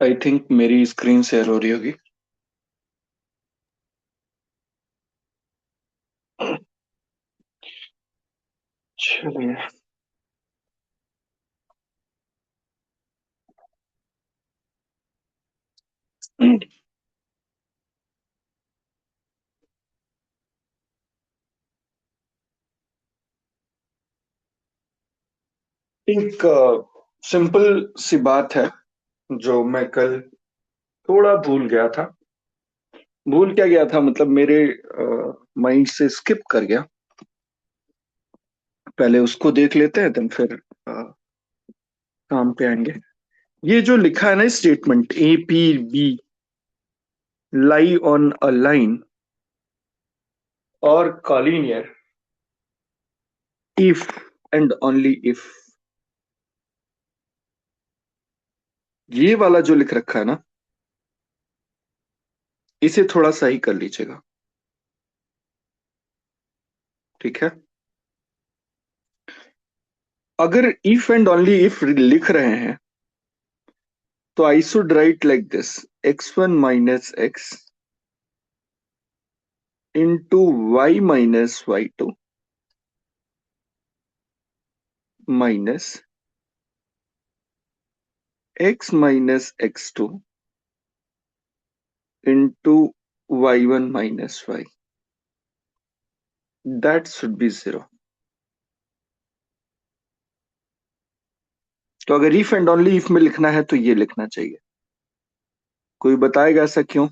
I think मेरी screen share हो रही होगी। चलिए। एक सिंपल सी बात है जो मैं कल थोड़ा भूल गया था। भूल क्या गया था, मतलब मेरे माइंड से स्किप कर गया। पहले उसको देख लेते हैं, देन फिर काम पे आएंगे। ये जो लिखा है ना statement, A P B lie on a line और collinear if and only if, ये वाला जो लिख रखा है ना, इसे थोड़ा सही कर लीजिएगा। ठीक है। अगर इफ एंड ओनली इफ लिख रहे हैं तो I should write like this: x1 minus x into y minus y two minus x minus x two into y one minus y. That should be zero. तो अगर if and only if में लिखना है तो ये लिखना चाहिए। कोई बताएगा ऐसा क्यों?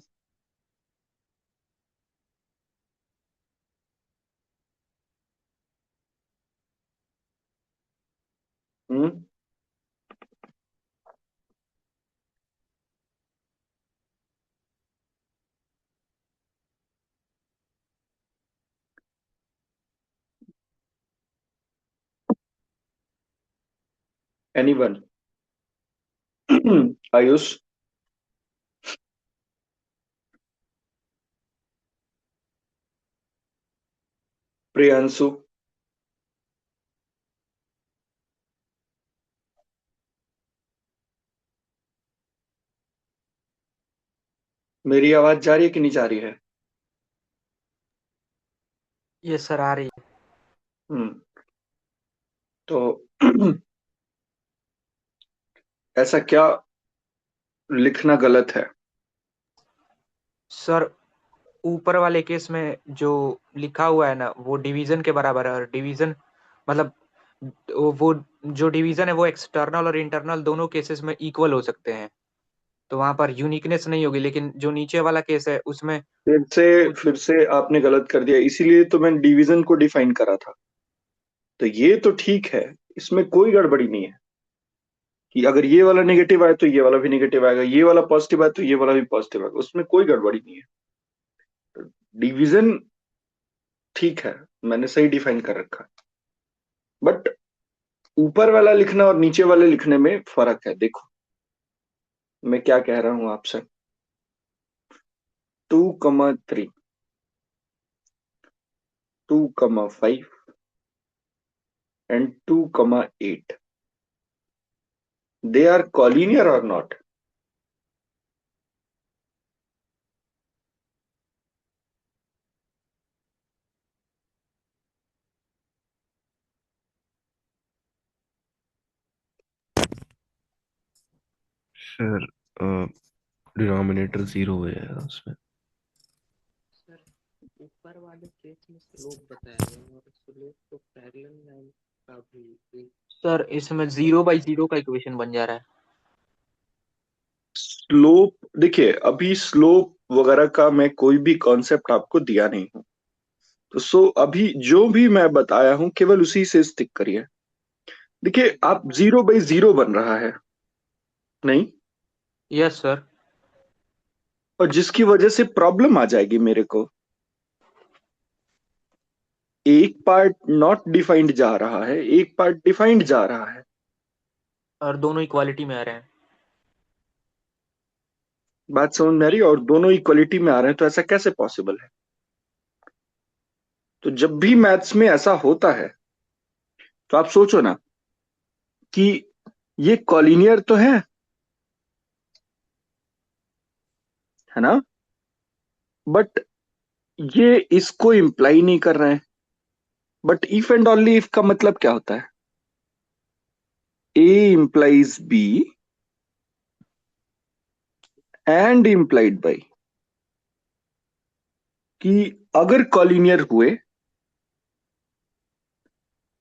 हम्म। एनीवन? आयुष? प्रियांशु? मेरी आवाज जा रही है कि नहीं जा रही है? ये सर आ रही है। हम्म। तो ऐसा क्या लिखना गलत है? सर ऊपर वाले केस में जो लिखा हुआ है ना वो डिवीजन के बराबर है, और डिवीजन मतलब वो जो डिवीजन है वो एक्सटर्नल और इंटरनल दोनों केसेस में इक्वल हो सकते हैं, तो वहां पर यूनिकनेस नहीं होगी। लेकिन जो नीचे वाला केस है उसमें कुछ फिर से आपने गलत कर दिया, इसीलिए तो मैंने डिवीजन को डिफाइन करा था। तो ये तो ठीक है, इसमें कोई गड़बड़ी नहीं है कि अगर ये वाला नेगेटिव आए तो ये वाला भी नेगेटिव आएगा, ये वाला पॉजिटिव आए तो ये वाला भी पॉजिटिव आएगा, उसमें कोई गड़बड़ी नहीं है। डिवीजन ठीक है, मैंने सही डिफाइन कर रखा है। बट ऊपर वाला लिखना और नीचे वाले लिखने में फर्क है। देखो मैं क्या कह रहा हूं आपसे: 2,3, 2,5 एंड 2,8, दे आर कॉलिनियर और नॉट? सर डिनोमिनेटर जीरो है उसमें। सर ऊपर वाले केस में स्लोप बताया गया है और स्लोप तो पैरेलल लाइन का भी सर इसमें वही 0/0 का इक्वेशन बन जा रहा है। स्लोप देखिए, अभी स्लोप वगैरह का मैं कोई भी कॉन्सेप्ट आपको दिया नहीं हूं। तो अभी जो भी मैं बताया हूं केवल उसी से स्टिक करिए। देखिए, आप 0/0 बन रहा है नहीं, यस सर। और जिसकी वजह से प्रॉब्लम आ जाएगी मेरे को। एक पार्ट नॉट डिफाइंड जा रहा है, एक पार्ट डिफाइंड जा रहा है। और दोनों इक्वालिटी में आ रहे हैं। बात समझ में आ रही है? और दोनों इक्वलिटी में आ रहे हैं, तो ऐसा कैसे पॉसिबल है? तो जब भी मैथ्स में ऐसा होता है तो आप सोचो ना कि ये कॉलिनियर तो है, है ना? बट ये इसको इंप्लाई नहीं कर रहे हैं। But if and only if का मतलब क्या होता है? A implies B and implied by, कि अगर कॉलिनियर हुए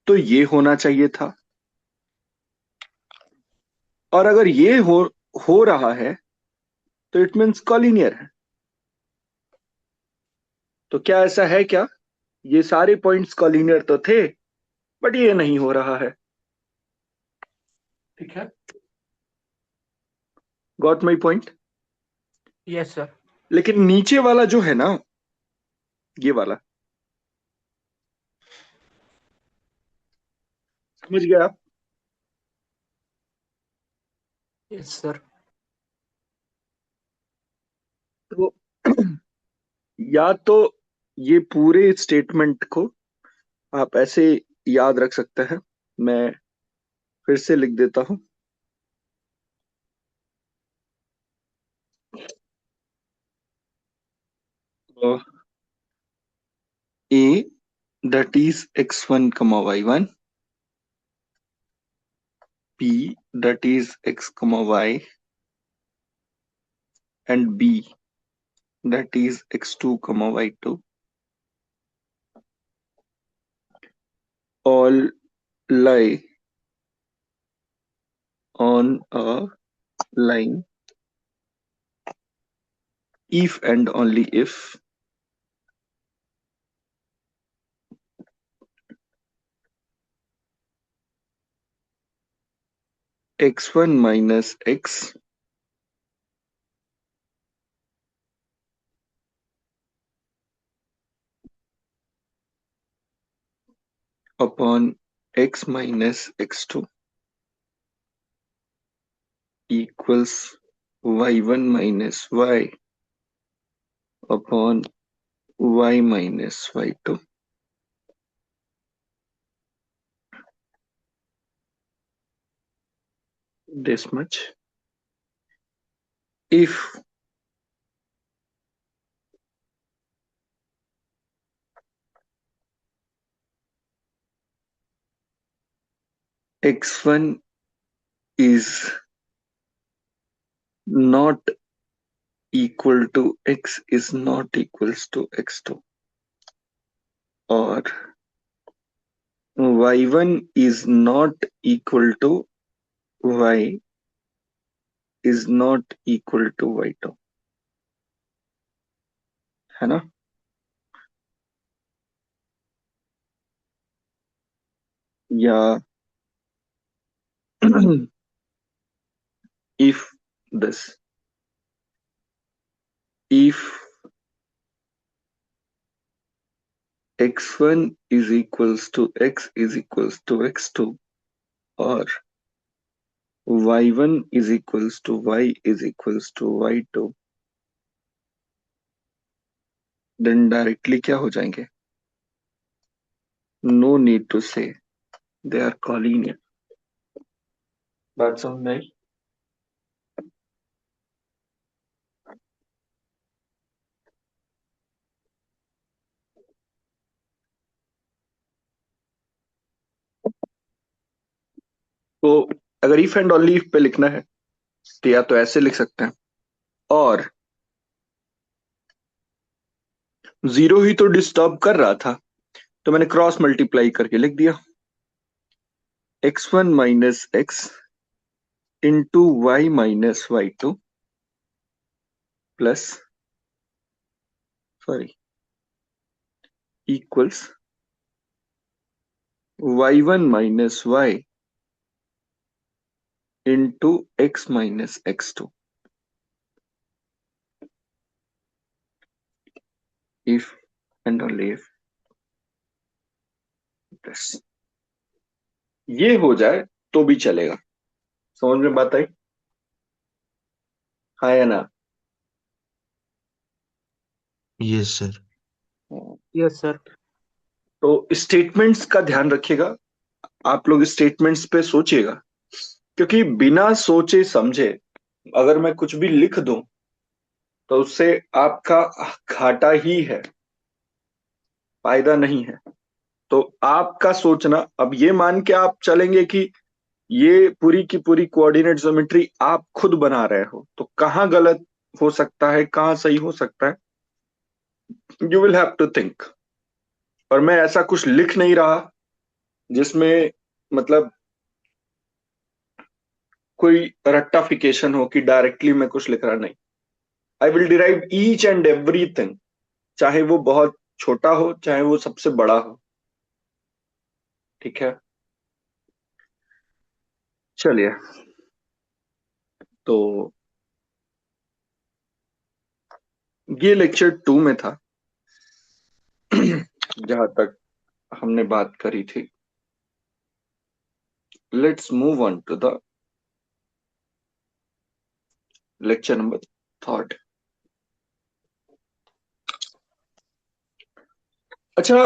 तो ये होना चाहिए था, और अगर ये हो रहा है तो इट मीन्स कॉलिनियर है। तो क्या ऐसा है क्या? ये सारे पॉइंट्स कॉलिनियर तो थे, बट ये नहीं हो रहा है। ठीक है, got my point? Yes sir. लेकिन नीचे वाला जो है ना, ये वाला, समझ गया आप? Yes sir. तो या तो ये पूरे स्टेटमेंट को आप ऐसे याद रख सकते हैं, मैं फिर से लिख देता हूं। ए that is x1 comma y1, p that is x comma y, and b that is x2 comma y2, all lie on a line if and only if x1 minus x upon x minus x2 equals y1 minus y upon y minus y2. This much. If x1 is not equal to x is not equals to x2, or y1 is not equal to y is not equal to y2, है ना? या if this, if x1 is equals to x is equals to x2, or y1 is equals to y is equals to y2, then directly क्या हो जाएंगे? No need to say, they are collinear. बात समझ में आई? तो अगर if and only if पे लिखना है तो या तो ऐसे लिख सकते हैं, और जीरो ही तो डिस्टर्ब कर रहा था, तो मैंने क्रॉस मल्टीप्लाई करके लिख दिया, x1 minus x into y minus y two plus, sorry, equals y1 minus y into x minus x2, if and only if plus. ये हो जाए तो भी चलेगा। समझ में बात आई? हाँ या ना? Yes sir. Yes sir. तो स्टेटमेंट्स का ध्यान रखिएगा, आप लोग स्टेटमेंट्स पे सोचिएगा, क्योंकि बिना सोचे समझे अगर मैं कुछ भी लिख दूं तो उससे आपका घाटा ही है, फायदा नहीं है। तो आपका सोचना, अब ये मान के आप चलेंगे कि ये पूरी की पूरी कोऑर्डिनेट ज्योमेट्री आप खुद बना रहे हो, तो कहाँ गलत हो सकता है, कहाँ सही हो सकता है, you will have to think. और मैं ऐसा कुछ लिख नहीं रहा जिसमें मतलब कोई रट्टाफिकेशन हो कि डायरेक्टली मैं कुछ लिख रहा, नहीं। I will derive each and everything, चाहे वो बहुत छोटा हो चाहे वो सबसे बड़ा हो। ठीक है, चलिए। तो ये लेक्चर 2 में था जहां तक हमने बात करी थी। Let's move on to the lecture number 3। अच्छा,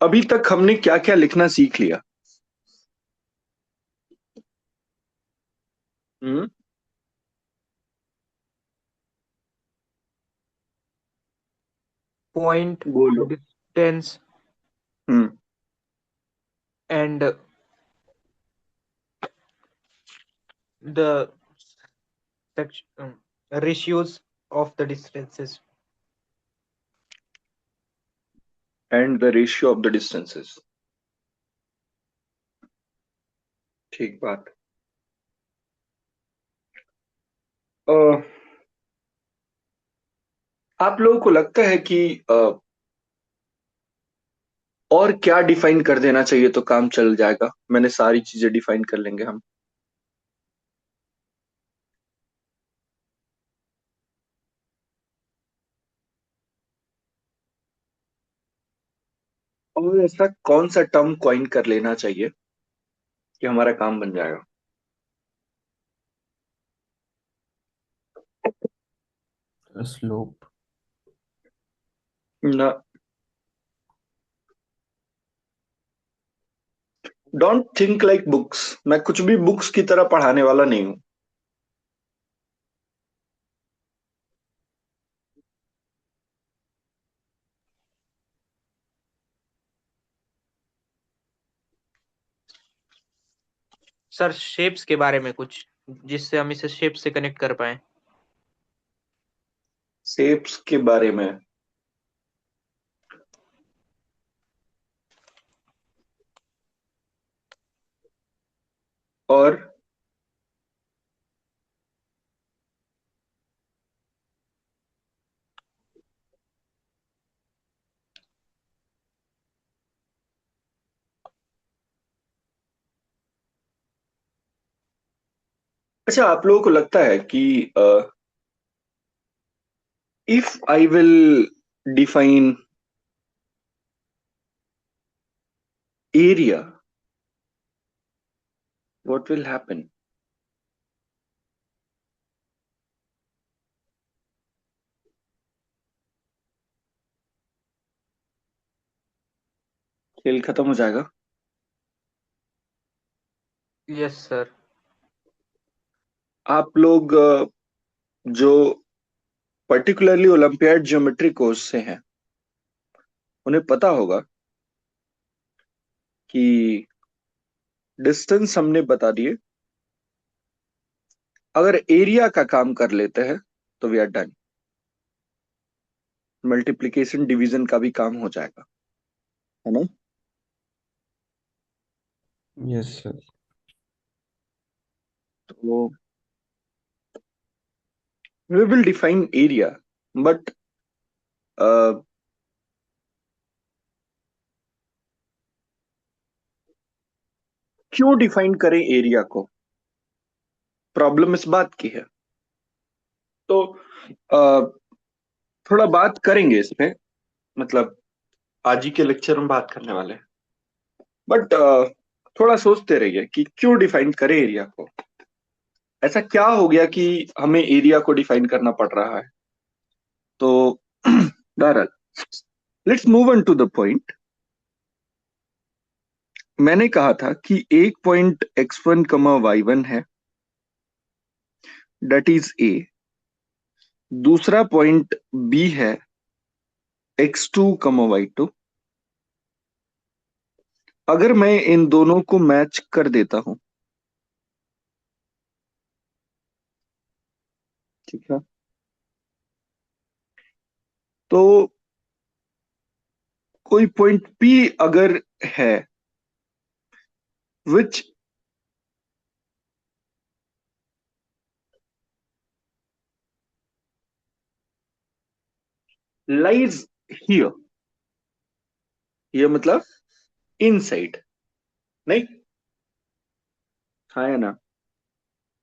अभी तक हमने क्या क्या लिखना सीख लिया? हम्म, point, बोलो। distance, hmm, and the ratios of the distances. And the ratio of the distances. ठीक बात। अ, आप लोगों को लगता है कि और क्या डिफाइन कर देना चाहिए तो काम चल जाएगा? मैंने सारी चीजें डिफाइन कर लेंगे हम। और ऐसा कौन सा टर्म कॉइन कर लेना चाहिए कि हमारा काम बन जाएगा? स्लोप। ना, डोंट थिंक लाइक बुक्स। मैं कुछ भी बुक्स की तरह पढ़ाने वाला नहीं हूं। सर शेप्स के बारे में कुछ, जिससे हम इसे शेप से कनेक्ट कर पाए। शेप्स के बारे में? और अच्छा, आप लोगों को लगता है कि if I will define area, what will happen? खेल खत्म हो जाएगा। Yes sir. आप लोग जो पर्टिकुलरली ओलंपियाड ज्योमेट्री कोर्स से हैं, उन्हें पता होगा कि डिस्टेंस हमने बता दिए, अगर एरिया का काम कर लेते हैं तो we are done. Multiplication division का भी काम हो जाएगा, है ना? Yes sir. तो we will define area, but क्यों डिफाइन करें एरिया को? प्रॉब्लम इस बात की है। तो थोड़ा बात करेंगे इस पे, मतलब आज ही के लेक्चर में बात करने वाले हैं। बट थोड़ा सोचते रहिए कि क्यों डिफाइन करें एरिया को। ऐसा क्या हो गया कि हमें एरिया को डिफाइन करना पड़ रहा है? तो बहरहाल, let's move on to the point. मैंने कहा था कि एक पॉइंट x1 y1 है, दैट इज ए। दूसरा पॉइंट बी है x2 y2। अगर मैं इन दोनों को मैच कर देता हूं, ठीक है, तो कोई पॉइंट P अगर है विच लाइज हियर, ये मतलब इनसाइड, नहीं? हाँ या ना?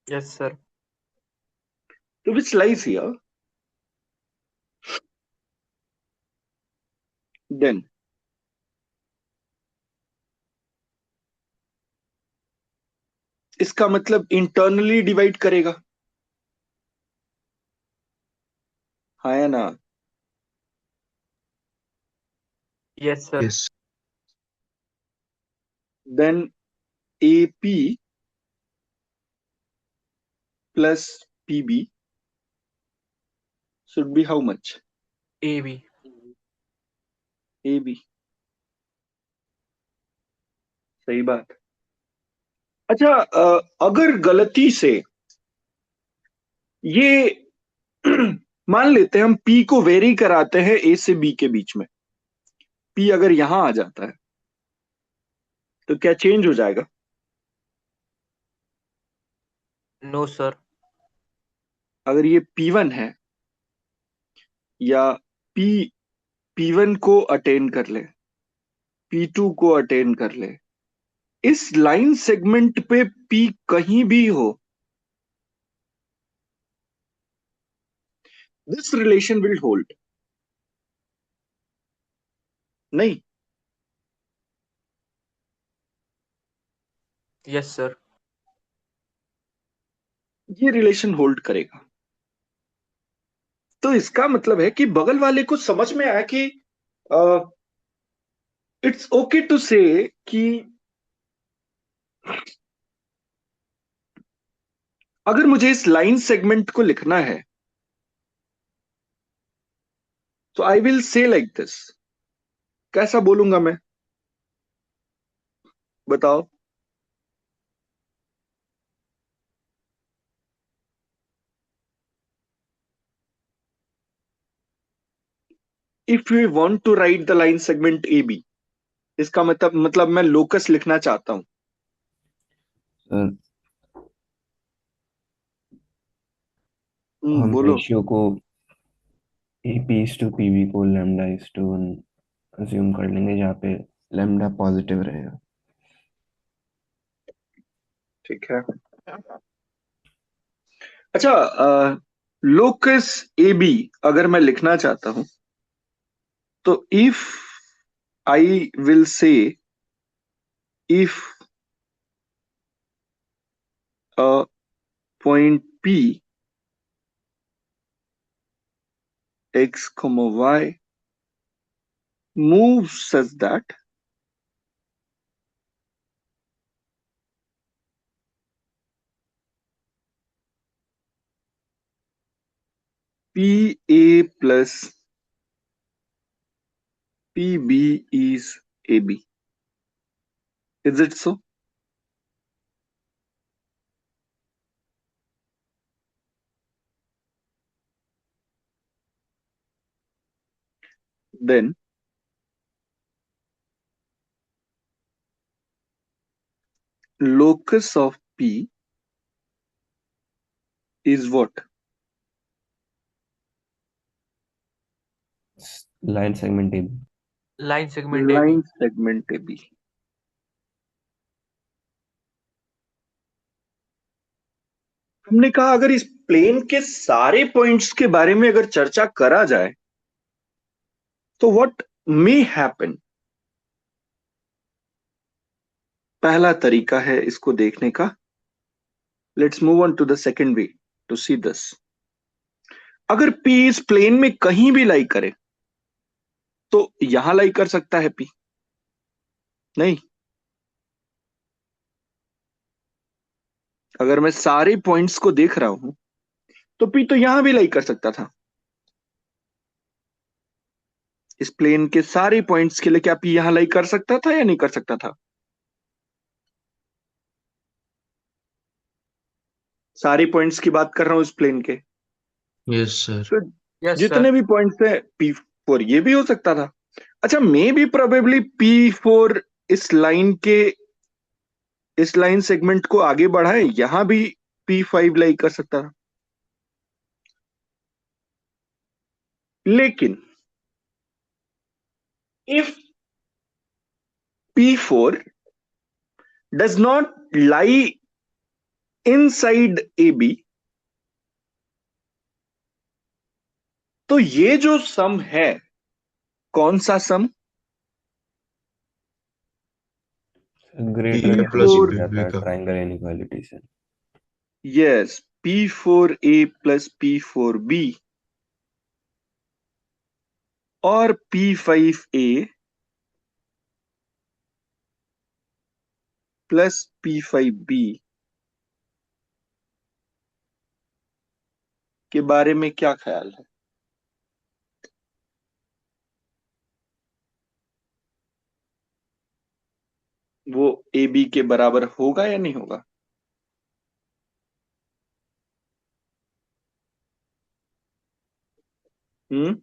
Yes sir. तो विच लाइज हियर, देन इसका मतलब इंटरनली डिवाइड करेगा, हाँ या ना? Yes sir. Yes. Then AP plus PB should be how much? A B. AB। सही बात। अच्छा, अगर गलती से ये मान लेते हैं हम P को वेरी कराते हैं A से B के बीच में, P अगर यहां आ जाता है तो क्या चेंज हो जाएगा? No sir. अगर ये P1 है या P P1 को अटेन कर ले, P2 को अटेन कर ले, इस लाइन सेगमेंट पे P कहीं भी हो, दिस रिलेशन विल होल्ड, नहीं? Yes sir. ये रिलेशन होल्ड करेगा। तो इसका मतलब है कि बगल वाले को समझ में आया कि इट्स ओके टू से कि अगर मुझे इस लाइन सेगमेंट को लिखना है तो I will say like this. कैसा बोलूंगा मैं, बताओ? If you want to write the line segment A B, इसका मतलब मैं लोकस लिखना चाहता हूं। सर हम बोलो। रेशियो को AP:PB को λ:1 अज्यूम कर लेंगे, जहाँ पे लैम्डा पॉजिटिव रहेगा। ठीक है। अच्छा, लोकस ए बी अगर मैं लिखना चाहता हूं तो इफ आई विल से if a point P x comma y moves such that PA plus PB is AB. Is it so? Then locus of P is what? Line segment AB। Line segment A B. Line segment AB. हमने कहा अगर इस plane के सारे points के बारे में अगर चर्चा करा जाए तो व्हाट मे हैपन। पहला तरीका है इसको देखने का। Let's move on to the second way to see this. अगर P इस प्लेन में कहीं भी लाई करे तो यहां लाई कर सकता है पी? नहीं। अगर मैं सारे पॉइंट्स को देख रहा हूं तो पी तो यहां भी लाई कर सकता था। इस प्लेन के सारे पॉइंट्स के लिए क्या पी यहां लाई कर सकता था या नहीं कर सकता था? सारे पॉइंट्स की बात कर रहा हूं इस प्लेन के। Yes sir. तो यस सर। जितने भी पॉइंट्स है पी फोर ये भी हो सकता था। अच्छा, may be probably P four इस लाइन सेगमेंट को आगे बढ़ाए, यहां भी पी फाइव लाई कर सकता था। लेकिन if P4 does not lie inside AB, तो ये जो सम है, कौन सा सम? Greater A then plus B P4, हो जाता बी है का। ट्रायंगल इनइक्वालिटी से। यस, P4A प्लस P4B और P5A प्लस P5B के बारे में क्या ख्याल है? वो AB के बराबर होगा या नहीं होगा? हम्म,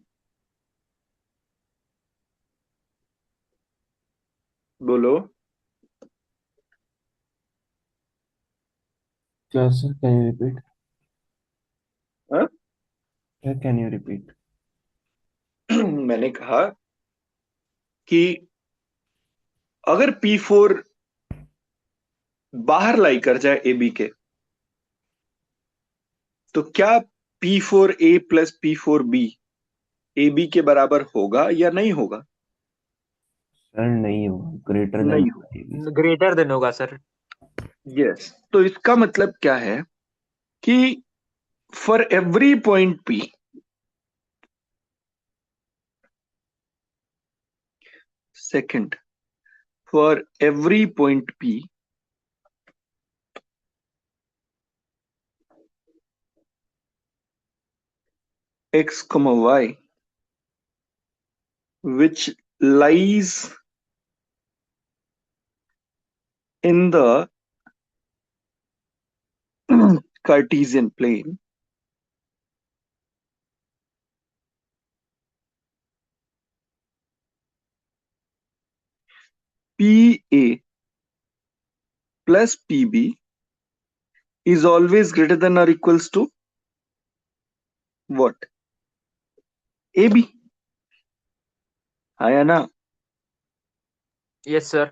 बोलो। क्या सर, कैन यू रिपीट? हाँ? क्या, कैन यू रिपीट? मैंने कहा कि अगर P4 बाहर लाई कर जाए AB के, तो क्या P4A प्लस P4B AB के बराबर होगा या नहीं होगा? सर नहीं होगा, ग्रेटर देन नहीं होगा होगा। ये भी। ग्रेटर देन होगा सर। यस, तो इसका मतलब क्या है कि for every point P, second, for every point P, x, y, which lies in the Cartesian plane, PA plus PB is always greater than or equals to what? AB। हाँ या ना? Yes sir.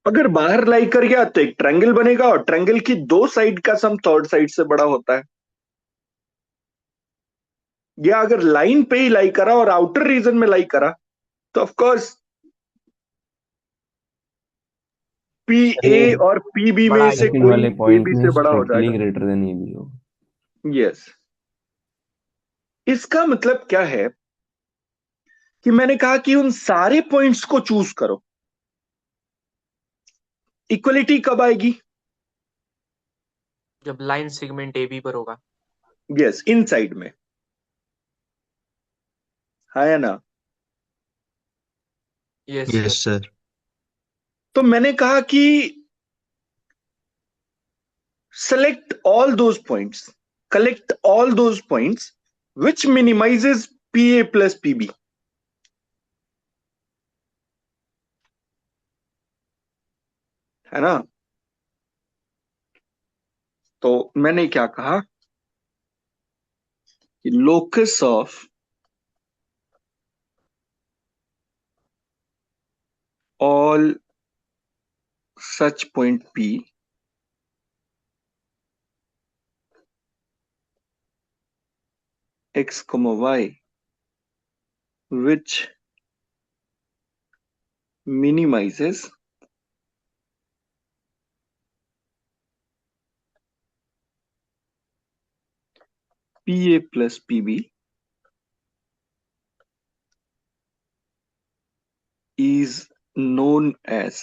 अगर बाहर लाई कर गया तो एक triangle बनेगा और ट्रायंगल की दो साइड का सम थर्ड साइड से बड़ा होता है। या अगर लाइन पे ही लाई करा और आउटर रीजन में लाई करा तो ऑफ कोर्स पी ए ये और पीबी बड़ा में ही से सेकंड कोई वाले पॉइंट AB में से बड़ा हो स्ट्रिक्टली जाएगा। ग्रेटर देन ए बी हो। यस। इसका मतलब क्या है कि मैंने कहा कि उन सारे पॉइंट्स को चूज करो। इक्वलिटी कब आएगी? जब लाइन सेगमेंट AB पर होगा। यस, इन साइड में। हाँ या ना? Yes yes sir. सर। तो मैंने कहा कि select all those points, collect all those points which minimizes PA plus PB, है ना? तो मैंने क्या कहा कि locus of all such point P x, y which minimizes PA plus PB is known as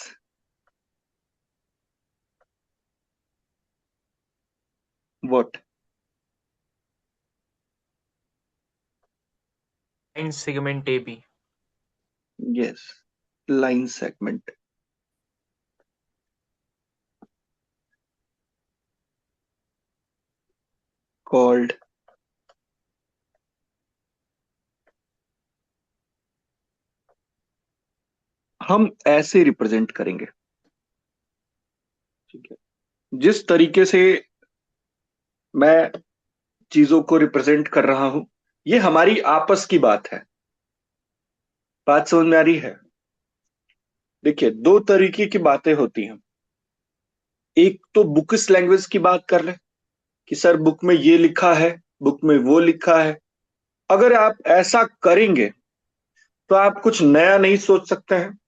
what? line segment AB. Yes, line segment. Called हम ऐसे represent करेंगे, ठीक है। जिस तरीके से मैं चीजों को रिप्रेजेंट कर रहा हूं, ये हमारी आपस की बात है। बात समझ में आ रही है? देखिए, दो तरीके की बातें होती हैं। एक तो बुकिश लैंग्वेज की बात कर रहे हैं कि सर बुक में ये लिखा है, बुक में वो लिखा है। अगर आप ऐसा करेंगे तो आप कुछ नया नहीं सोच सकते हैं,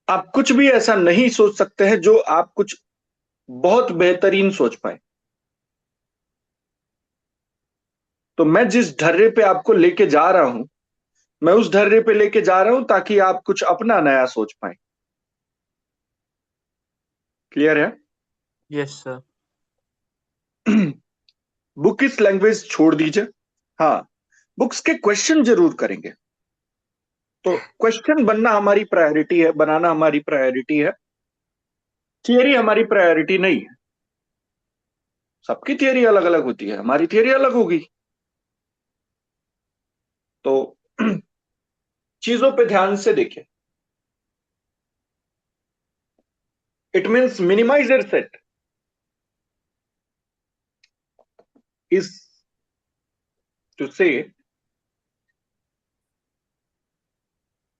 आप कुछ भी ऐसा नहीं सोच सकते हैं जो आप कुछ बहुत बेहतरीन सोच पाए। तो मैं जिस ढर्रे पे आपको लेके जा रहा हूं, मैं उस ढर्रे पे लेके जा रहा हूं ताकि आप कुछ अपना नया सोच पाए। क्लियर है? Yes sir. बुकिश लैंग्वेज छोड़ दीजिए। हाँ, बुक्स के क्वेश्चन जरूर करेंगे। तो क्वेश्चन बनना हमारी प्रायोरिटी है, बनाना हमारी प्रायोरिटी है। थियरी हमारी प्रायोरिटी नहीं है। सबकी थियरी अलग अलग होती है, हमारी थियरी अलग होगी। तो चीजों पे ध्यान से देखिए। It means minimizer set is to say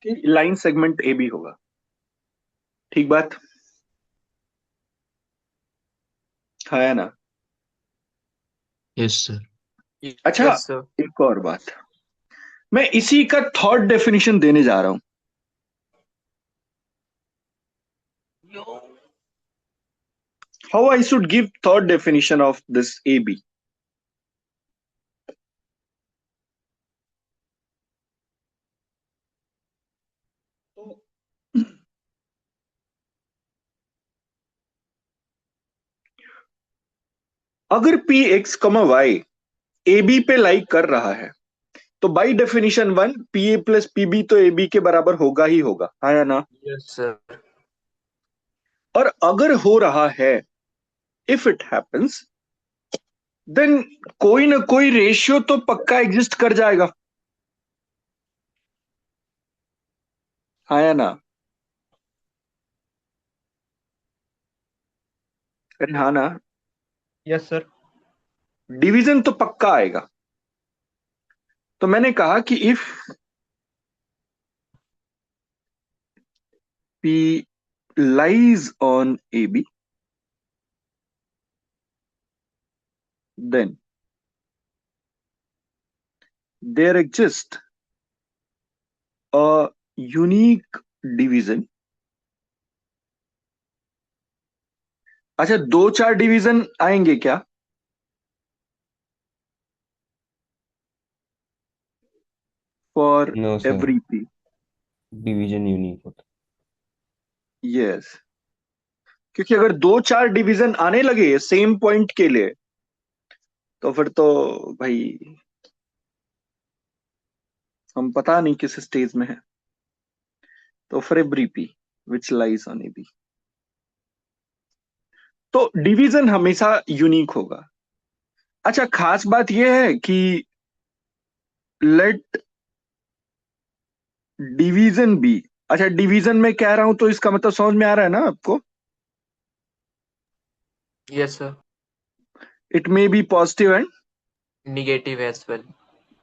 कि लाइन सेगमेंट ए बी होगा। ठीक बात है ना? Yes, sir. अच्छा, यस सर। एक और बात, मैं इसी का थर्ड डेफिनेशन देने जा रहा हूं। How I should give third definition of this A B. अगर P x comma y A B पे लाइक कर रहा है तो by definition one P A plus P B तो ए बी के बराबर होगा ही होगा, हाँ या ना? Yes sir. और अगर हो रहा है, इफ इट हैपेंस, देन कोई ना कोई रेशियो तो पक्का एग्जिस्ट कर जाएगा, हाँ या ना? अरे हाँ ना? Yes sir. डिवीजन तो पक्का आएगा। तो मैंने कहा कि if P lies on AB, then there exists a unique division। अच्छा, दो चार डिवीजन आएंगे क्या? For no sir, every P? Division unique होता। यस, क्योंकि अगर दो चार डिवीजन आने लगे सेम पॉइंट के लिए तो फिर तो भाई हम पता नहीं किस स्टेज में है। तो for every P which lies on A B, तो डिवीजन हमेशा यूनिक होगा। अच्छा, खास बात यह है कि लेट डिवीजन बी, अच्छा डिवीजन में कह रहा हूं तो इसका मतलब समझ में आ रहा है ना आपको? Yes sir. It may be positive and negative as well.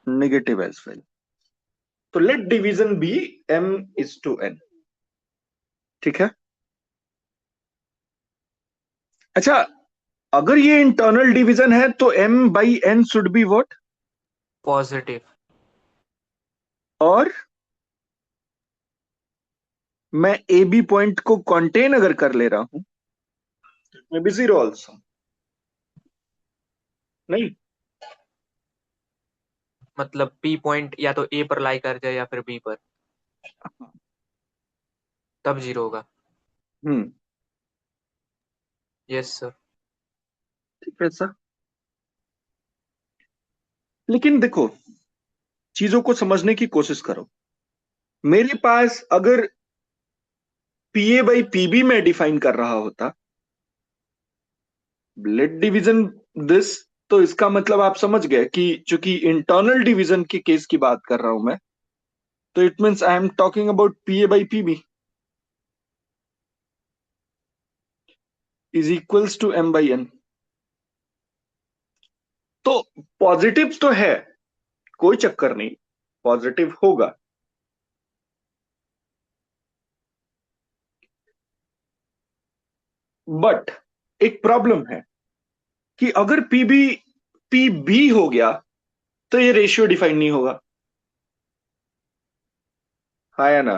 Negative as well. तो let division be m is to n। ठीक है। अच्छा, अगर ये इंटरनल डिवीजन है तो m by n should be what? Positive. और मैं ए बी पॉइंट को कॉन्टेन अगर कर ले रहा हूं मे बी जीरो ऑल्सो, नहीं? मतलब पी पॉइंट या तो ए पर लाई कर जाए या फिर बी पर। तब 0 होगा। हम्म। Yes sir. ठीक है सर, लेकिन देखो, चीजों को समझने की कोशिश करो। मेरे पास अगर पीए बाई पीबी में डिफाइन कर रहा होता, लेट डिवीजन दिस, तो इसका मतलब आप समझ गए कि चूंकि इंटरनल डिवीजन के केस की बात कर रहा हूं मैं, तो it means I am talking about PA by PB is equals to M by N. तो पॉजिटिव तो है, कोई चक्कर नहीं, पॉजिटिव होगा। बट एक प्रॉब्लम है कि अगर पीबी पीबी हो गया तो ये रेशियो डिफाइन नहीं होगा। हाँ या ना?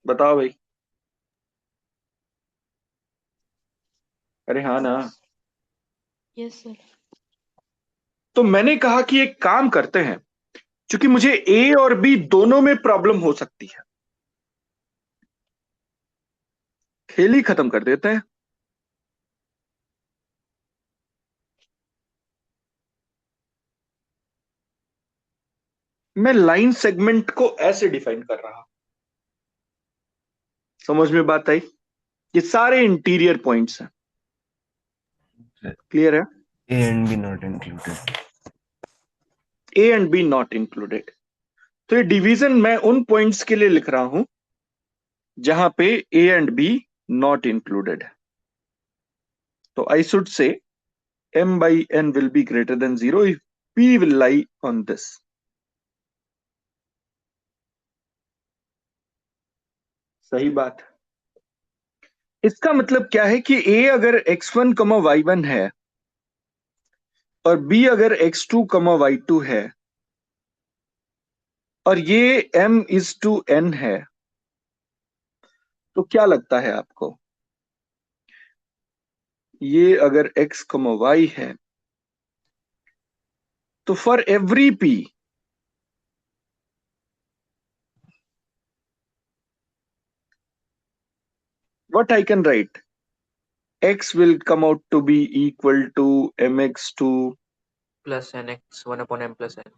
बताओ भाई। अरे हाँ ना? Yes sir. तो मैंने कहा कि एक काम करते हैं, क्योंकि मुझे ए और बी दोनों में प्रॉब्लम हो सकती है, खेल ही खत्म कर देते हैं। मैं लाइन सेगमेंट को ऐसे डिफाइन कर रहा हूं, समझ में बात आई? ये सारे इंटीरियर पॉइंट्स हैं, क्लियर है? A and B not included. A and B not included. तो ये डिवीजन मैं उन पॉइंट्स के लिए लिख रहा हूं जहां पे A and B not included है। तो I should say m by n will be greater than 0 if p will lie on this। सही बात। इसका मतलब क्या है कि a अगर x1 y1 है और b अगर x2 y2 है और ये m is to n है, तो क्या लगता है आपको? ये अगर x y है तो for every p what I can write, x will come out to be equal to mx2 plus nx 1 upon m plus n।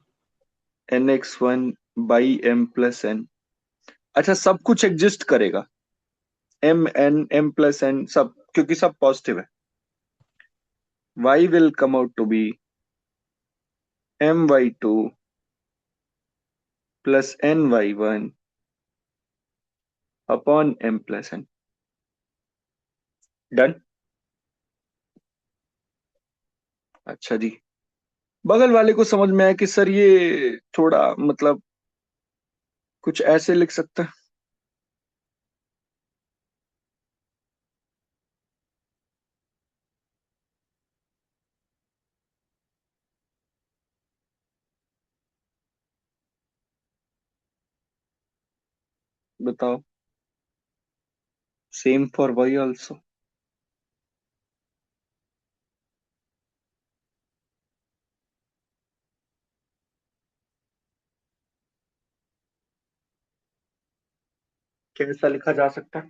nx1 by m plus n। अच्छा, सब कुछ एग्जिस्ट करेगा, M N M plus N सब, क्योंकि सब positive है। y will come out to be my2 plus ny1 upon m plus n। Done. अच्छा जी, बगल वाले को समझ में आया कि सर ये थोड़ा मतलब कुछ ऐसे लिख सकता है। बताओ, सेम फॉर y ऑल्सो। कैसा लिखा जा सकता है?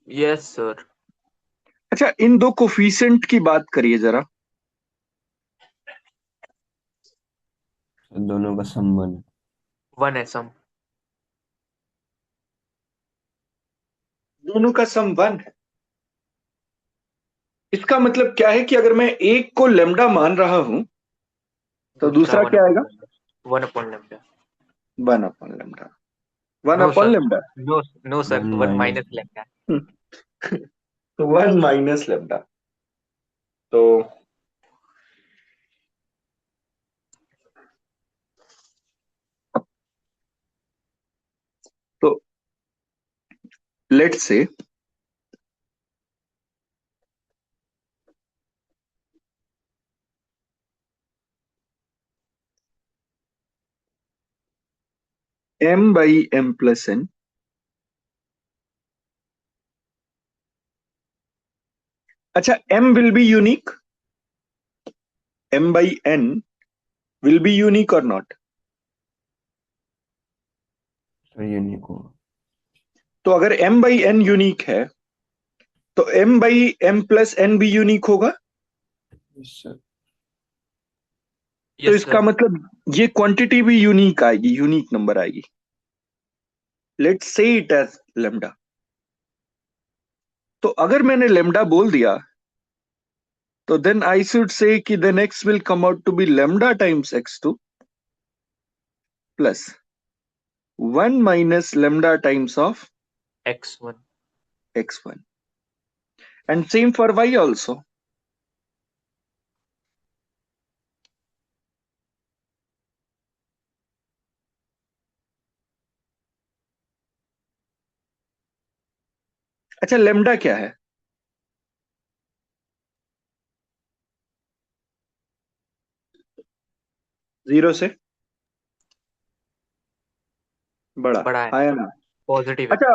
Yes sir. अच्छा, इन दो कोफिशिएंट की बात करिए जरा। दोनों का सम 1। 1 है सम। दोनों का सम 1 है। इसका मतलब क्या है कि अगर मैं एक को लेमडा मान रहा हूं तो दूसरा दूसरा 1 क्या अपॉन आएगा? Lambda. 1 upon lambda. 1 upon lambda. 1 no upon sir. Lambda. No. No sir, 1 1 minus. Minus lambda. तो 1 माइनस लेमडा। तो तो let's say m by m plus n। अच्छा, m will be unique. m by n will be unique or not? Sir unique होगा। तो अगर m by n unique है तो m by m plus n भी unique होगा। Yes sir. तो yes इसका सर। मतलब ये क्वांटिटी भी यूनिक आएगी, यूनिक नंबर आएगी। Let's say it as lambda. तो अगर मैंने लेमडा बोल दिया तो देन आई शुड से कि then x will come out to be lambda times x2 plus 1 minus lambda times of x1। x1, and same for y also. अच्छा, lambda क्या है? जीरो से बड़ा बड़ा है, आया ना? पॉजिटिव है। अच्छा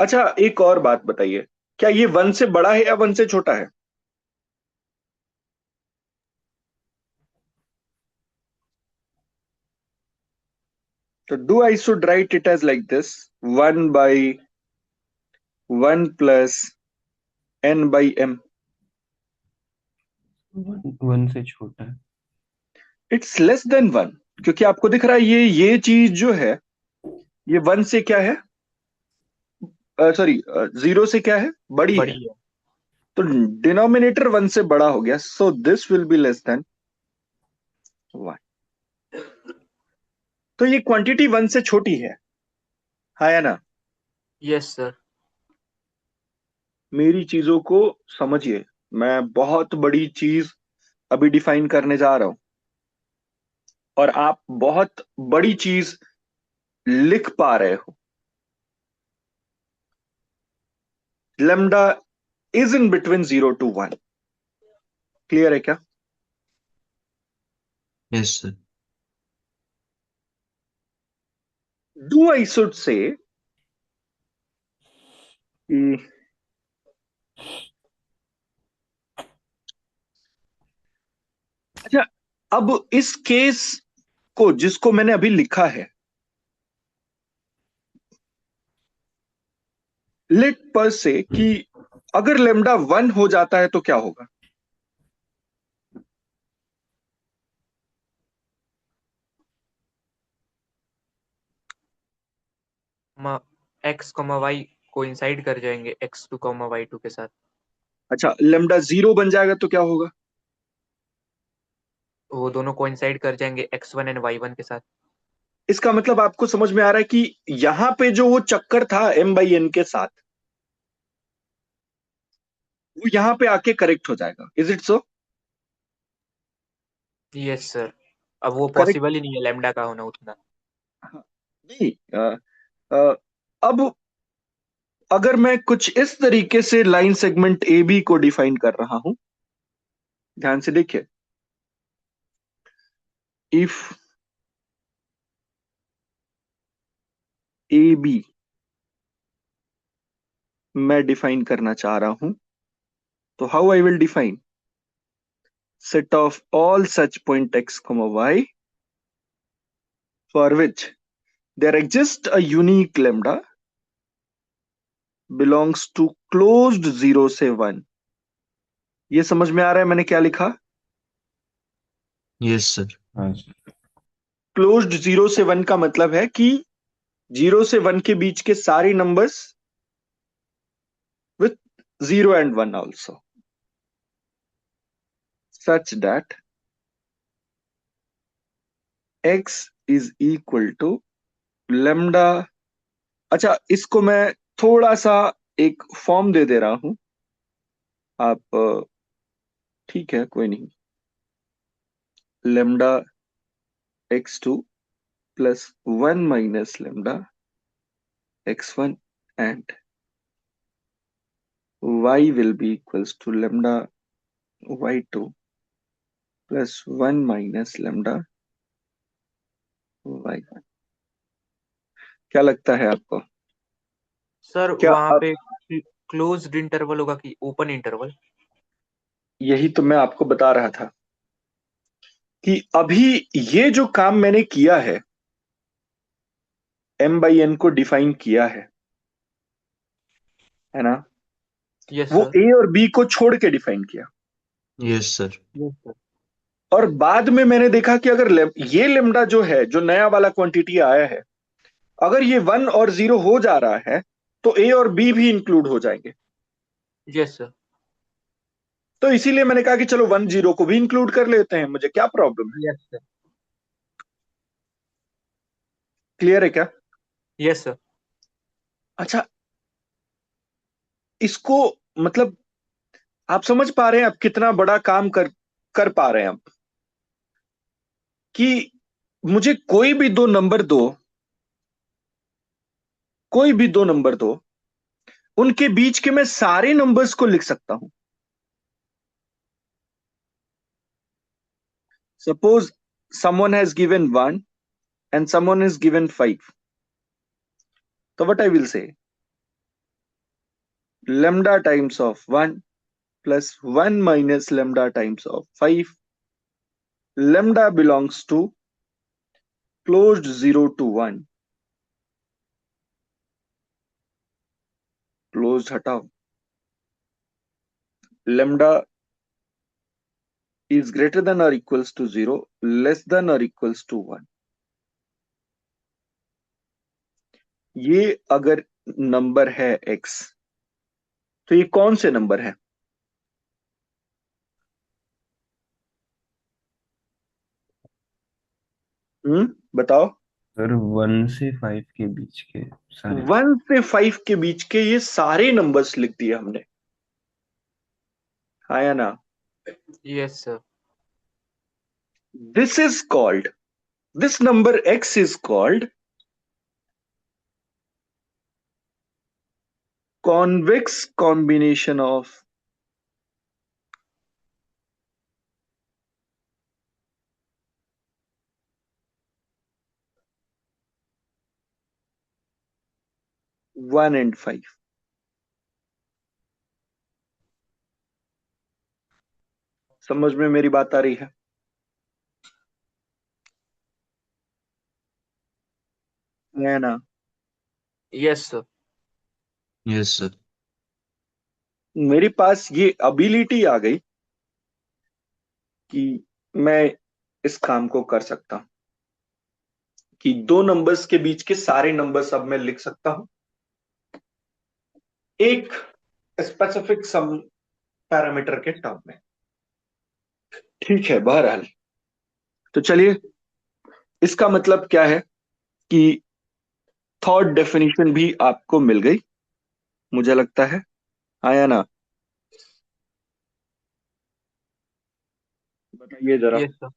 अच्छा, एक और बात बताइए, क्या ये 1 से बड़ा है या 1 से छोटा है? तो do I should write it as like this, 1 by 1 plus n by m? One से छोटा है। इट्स लेस देन 1, क्योंकि आपको दिख रहा है ये चीज जो है ये 1 से क्या है, सॉरी 0 से क्या है, बड़ी है। बड़ी है। तो डिनोमिनेटर 1 से बड़ा हो गया, so this will be less then 1। तो ये क्वांटिटी 1 से छोटी है या ना? Yes sir. मेरी चीजों को समझिए, मैं बहुत बड़ी चीज अभी डिफाइन करने जा रहा हूं और आप बहुत बड़ी चीज लिख पा रहे हो। Lambda is in between 0 to 1। Clear है क्या? Yes sir. Do I should से अच्छा, अब इस केस को जिसको मैंने अभी लिखा है, लेट पर से कि अगर लेमडा 1 हो जाता है तो क्या होगा? एक्स कॉमा वाई कोइंसाइड कर जाएंगे x2 कॉमा y2 के साथ। अच्छा, लेमडा 0 बन जाएगा तो क्या होगा? वो दोनों कोइंसाइड कर जाएंगे x1 एंड y1 के साथ। इसका मतलब आपको समझ में आ रहा है कि यहां पे जो वो चक्कर था m by n के साथ, वो यहां पे आके करेक्ट हो जाएगा। Is it so? Yes sir. अब वो करेक्ट। पॉसिबल ही नहीं है लैम्डा का होना उतना। नहीं, अ, अब अगर मैं कुछ इस तरीके से लाइन सेगमेंट ए बी को डिफाइन कर रहा हूं, ध्यान से देखिए, इफ ए बी मैं डिफाइन करना चाह रहा हूं, तो how I will define? Set of all such point x, y for which there exists a unique lambda belongs to closed 0 से 1। ये समझ में आ रहा है मैंने क्या लिखा? Yes sir. हाँ सर। क्लोज्ड 0 से 1 का मतलब है कि 0 से 1 के बीच के सारे numbers with 0 and 1 also, such that x is equal to lambda। अच्छा, इसको मैं थोड़ा सा एक फॉर्म दे रहा हूं, आप ठीक है, कोई नहीं। lambda x2 plus 1 minus lambda x1 and y will be equals to lambda y2 plus 1 minus lambda y1। क्या लगता है आपको? सर क्या वहां अब पे क्लोज्ड इंटरवल होगा कि ओपन इंटरवल? यही तो मैं आपको बता रहा था। कि अभी ये जो काम मैंने किया है, m/n को डिफाइन किया है ना, यस वो सर। a और b को छोड़ के डिफाइन किया। Yes sir. Yes sir. और बाद में मैंने देखा कि अगर ये लेमडा जो है, जो नया वाला क्वांटिटी आया है, अगर ये 1 और 0 हो जा रहा है तो a और b भी इंक्लूड हो जाएंगे। Yes sir. तो इसीलिए मैंने कहा कि चलो 1 0 को भी इंक्लूड कर लेते हैं, मुझे क्या प्रॉब्लम है। Yes sir. क्लियर है क्या? Yes sir. अच्छा, इसको मतलब आप समझ पा रहे हैं आप कितना बड़ा काम कर कर पा रहे हैं आप, कि मुझे कोई भी दो नंबर दो, उनके बीच के मैं सारे नंबर्स को लिख सकता हूं। Suppose someone has given 1 and someone is given 5, so what I will say, lambda times of 1 plus 1 minus lambda times of 5, lambda belongs to closed 0 to 1, closed हटाओ, lambda is greater than or equals to 0, less than or equals to 1। ये अगर number है x, तो ये कौन से number है? बताओ। सर 1 से 5 के बीच के सारे। 1 से 5 के बीच के ये सारे नंबर्स लिख दिए हमने, हाँ या ना? Yes sir. This is called, this number x is called convex combination of 1 and 5। समझ में मेरी बात आ रही है ना? Yes sir. Yes sir. मेरे पास ये एबिलिटी आ गई कि मैं इस काम को कर सकता हूं, कि दो नंबर्स के बीच के सारे नंबर्स अब मैं लिख सकता हूं एक स्पेसिफिक सम पैरामीटर के टर्म में। ठीक है, बहरहाल तो चलिए, इसका मतलब क्या है कि थर्ड डेफिनेशन भी आपको मिल गई, मुझे लगता है, आया ना? बताइए जरा, यस सर।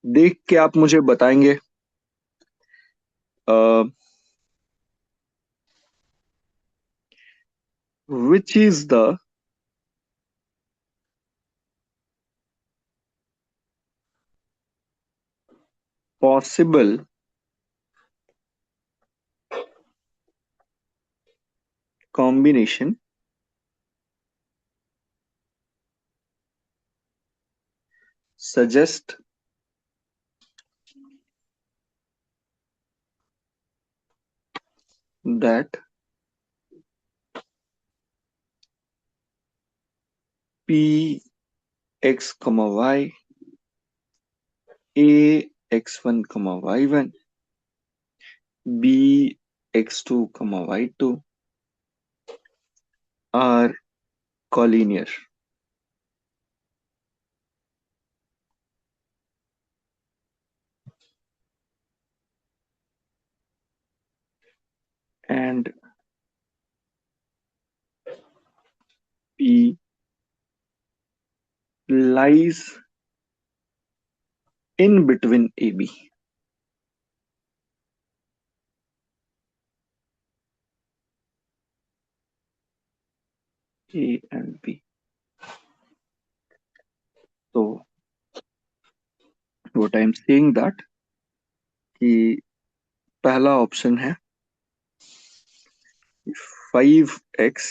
देख के आप मुझे बताएंगे which is the possible combination suggest that p x comma y, a x1 comma y1, b x2 comma y2 are collinear, and p lies in between ab, a and b। तो what I am saying that कि पहला option है 5x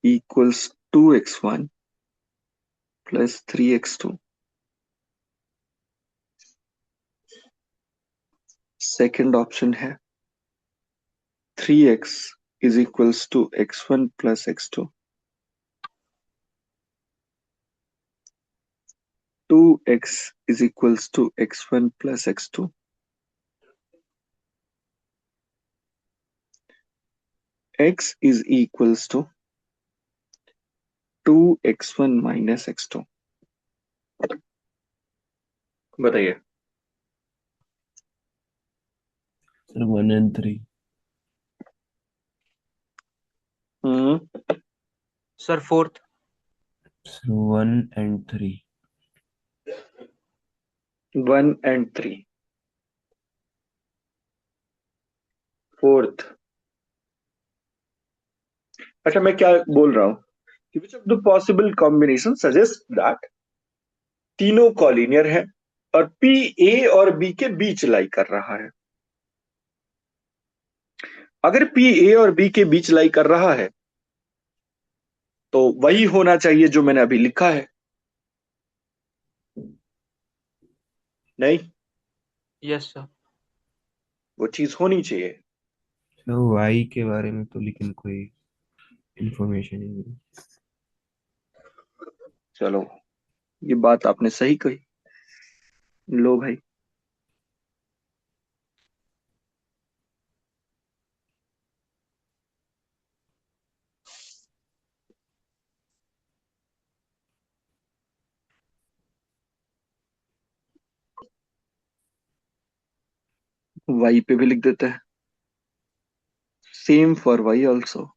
equals 2x1 plus 3x2 second option है 3x is equals to x1 plus x2, 2x is equals to x1 plus x2, x is equals to 2x1 minus x2। बताइए। Sir 1 and 3। Sir fourth. Sir 1 and 3। 1 and 3, fourth. अच्छा, मैं क्या बोल रहा हूं कि which of the possible combination suggest that तीनों collinear है और पी ए और बी के बीच लाई कर रहा है। अगर पी ए और बी के बीच लाई कर रहा है तो वही होना चाहिए जो मैंने अभी लिखा है। नहीं, यस सर। वो चीज होनी चाहिए। सर वाई के बारे में तो लेकिन कोई इंफॉर्मेशन ही नहीं। चलो, ये बात आपने सही कही। लो भाई, वाई पे भी लिख देते हैं, सेम फॉर वाई ऑल्सो।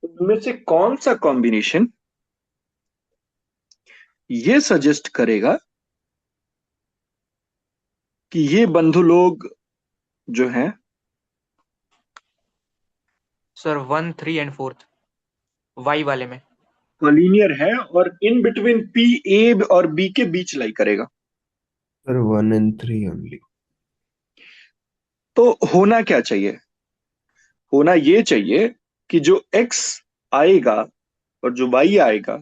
उनमें से कौन सा कॉम्बिनेशन ये सजेस्ट करेगा कि ये बंधु लोग जो हैं सर 1, 3 एंड फोर्थ वाई वाले में। कॉलिनियर है और इन बिटवीन पी ए और बी के बीच लाई करेगा। Sir 1 and 3 only. तो होना क्या चाहिए? होना ये चाहिए कि जो x आएगा और जो y आएगा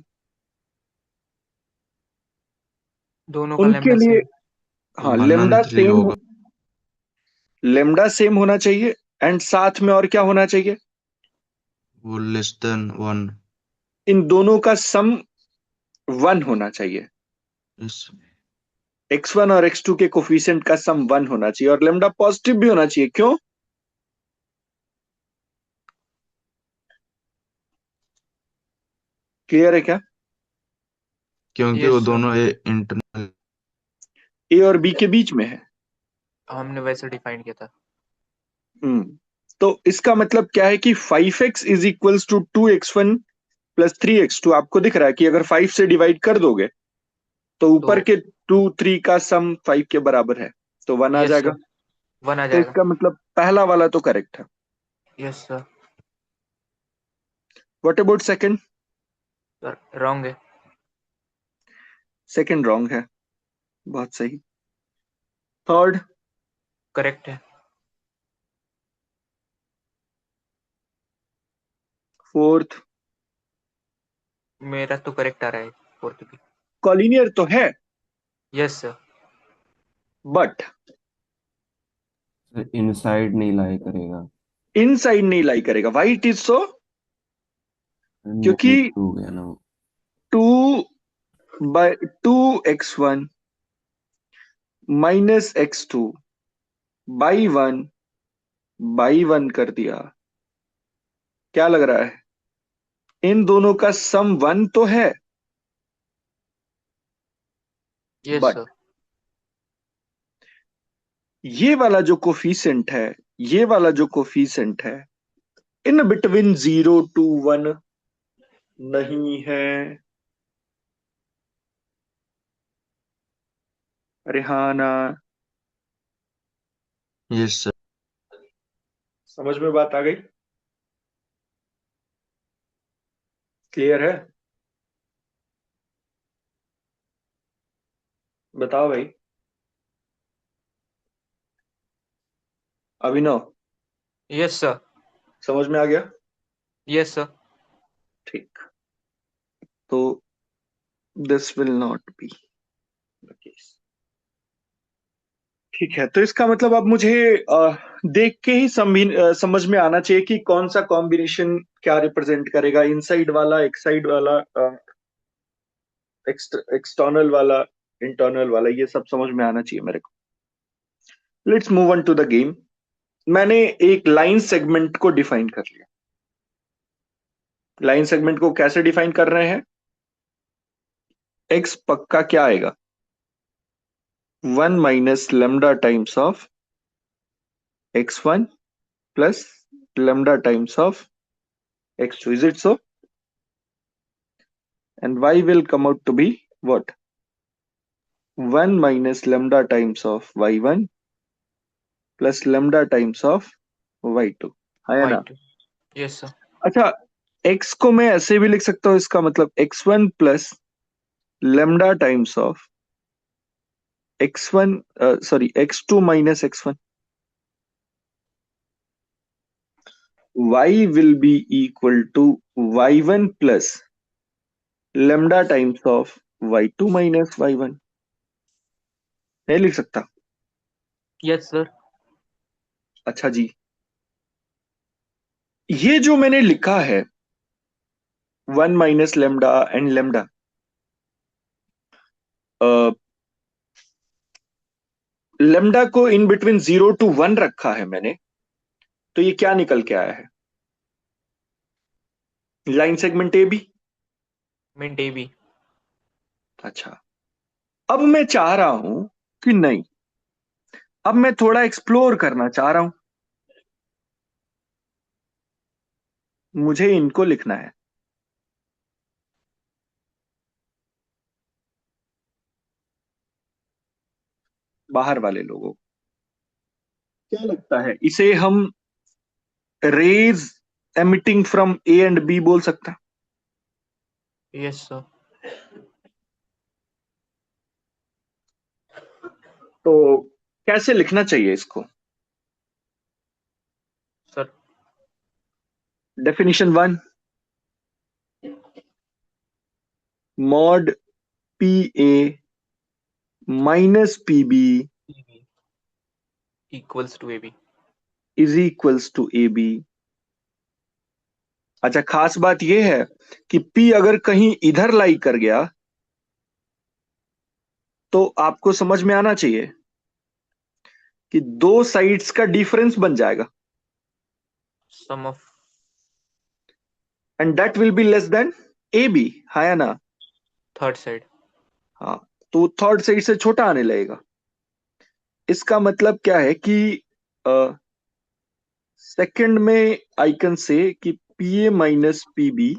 दोनों का उनके लेमडा लिए, सेम। हाँ, 1 and 3 होगा। लेमडा सेम होना चाहिए एंड साथ में और क्या होना चाहिए? वो <1। इन दोनों का सम 1 होना चाहिए। यस। x1 और x2 के कोफिशिएंट का सम 1 होना चाहिए और लेमडा पॉजिटिव भी होना चाहिए। क्यों? क्लियर है क्या? क्योंकि वो यस सर। दोनों इंटरनल। ए और बी के बीच में है। हमने वैसे डिफाइन किया था। तो इसका मतलब क्या है कि 5x is equals to 2x1 plus 3x2। आपको दिख रहा है कि अगर 5 से डिवाइड कर दोगे तो ऊपर तो के 2 3 का सम 5 के बराबर है, तो 1 आ यस जाएगा। सर, 1 आ तो जाएगा। इसका मतलब पहला वाला तो करेक्ट है। Yes sir. What about second? Sir wrong है। सेकंड रॉन्ग है। बहुत सही। थर्ड? करेक्ट है। फोर्थ? मेरा तो करेक्ट आ रहा है फोर्थ भी। कॉलिनियर तो है yes sir. But sir inside नहीं लाई करेगा। इनसाइड नहीं लाई करेगा। Why it is so? क्योंकि नेगेटिव हो गया ना वो। 2 bye 2x1 minus x2 by one कर दिया। क्या लग रहा है? इन दोनों का सम 1 तो है यस बट सर। ये वाला जो कोफिशिएंट है, ये वाला जो कोफिशिएंट है इन बिटवीन 0 to 1 नहीं है। Rehana, yes sir. समझ में बात आ गई? क्लियर है? बताओ भाई। अभिनव, यस सर। समझ में आ गया? Yes sir. ठीक, तो this will not be the case. ठीक है, तो इसका मतलब अब मुझे देख के ही समझ में आना चाहिए कि कौन सा कॉम्बिनेशन क्या रिप्रेजेंट करेगा, इनसाइड वाला, एक्साइड वाला, एक्सटर्नल वाला, इंटरनल वाला, ये सब समझ में आना चाहिए मेरे को। Let's move on to the game. मैंने एक लाइन सेगमेंट को डिफाइन कर लिया। लाइन सेगमेंट को कैसे डिफाइन कर रहे हैं? एक्स पक्का क्या आएगा? 1 minus lambda times of x1 plus lambda times of x2, is it so? And y will come out to be what? 1 minus lambda times of y1 plus lambda times of y2, है ना? Y2। Yes sir. अच्छा, x को मैं ऐसे भी लिख सकता हूं, इसका मतलब x1 plus lambda times of x1, sorry x2 minus x1। y will be equal to y1 plus lambda times of y2 minus y1। नहीं लिख सकता? Yes sir. अच्छा जी, ये जो मैंने लिखा है 1 minus lambda and lambda, lambda को इन बिटवीन 0 to 1 रखा है मैंने, तो ये क्या निकल के आया है? Line segment A B. मिंट ए बी। अच्छा, अब मैं चाह रहा हूं कि नहीं, अब मैं थोड़ा एक्सप्लोर करना चाह रहा हूं, मुझे इनको लिखना है। बाहर वाले लोगों को क्या लगता है, इसे हम rays emitting from A and B बोल सकता? Yes sir. तो कैसे लिखना चाहिए इसको? Sir definition 1, mod P A minus P B equals to A B. Is equals to A B. अच्छा, खास बात यह है कि P अगर कहीं इधर लाई कर गया तो आपको समझ में आना चाहिए कि दो साइड्स का डिफरेंस बन जाएगा, sum of. And that will be less than A B, है या ना? Third side. हाँ, तो थर्ड साइड से छोटा आने लगेगा। इसका मतलब क्या है कि सेकंड में आई कैन से कि P A minus P B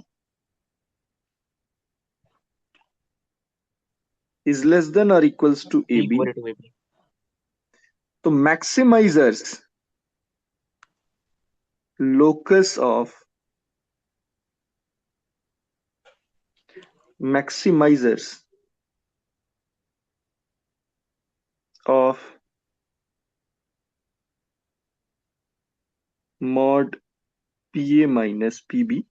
is less than और equals to A B. Equal to A B. तो maximisers locus of maximizers of mod PA minus PB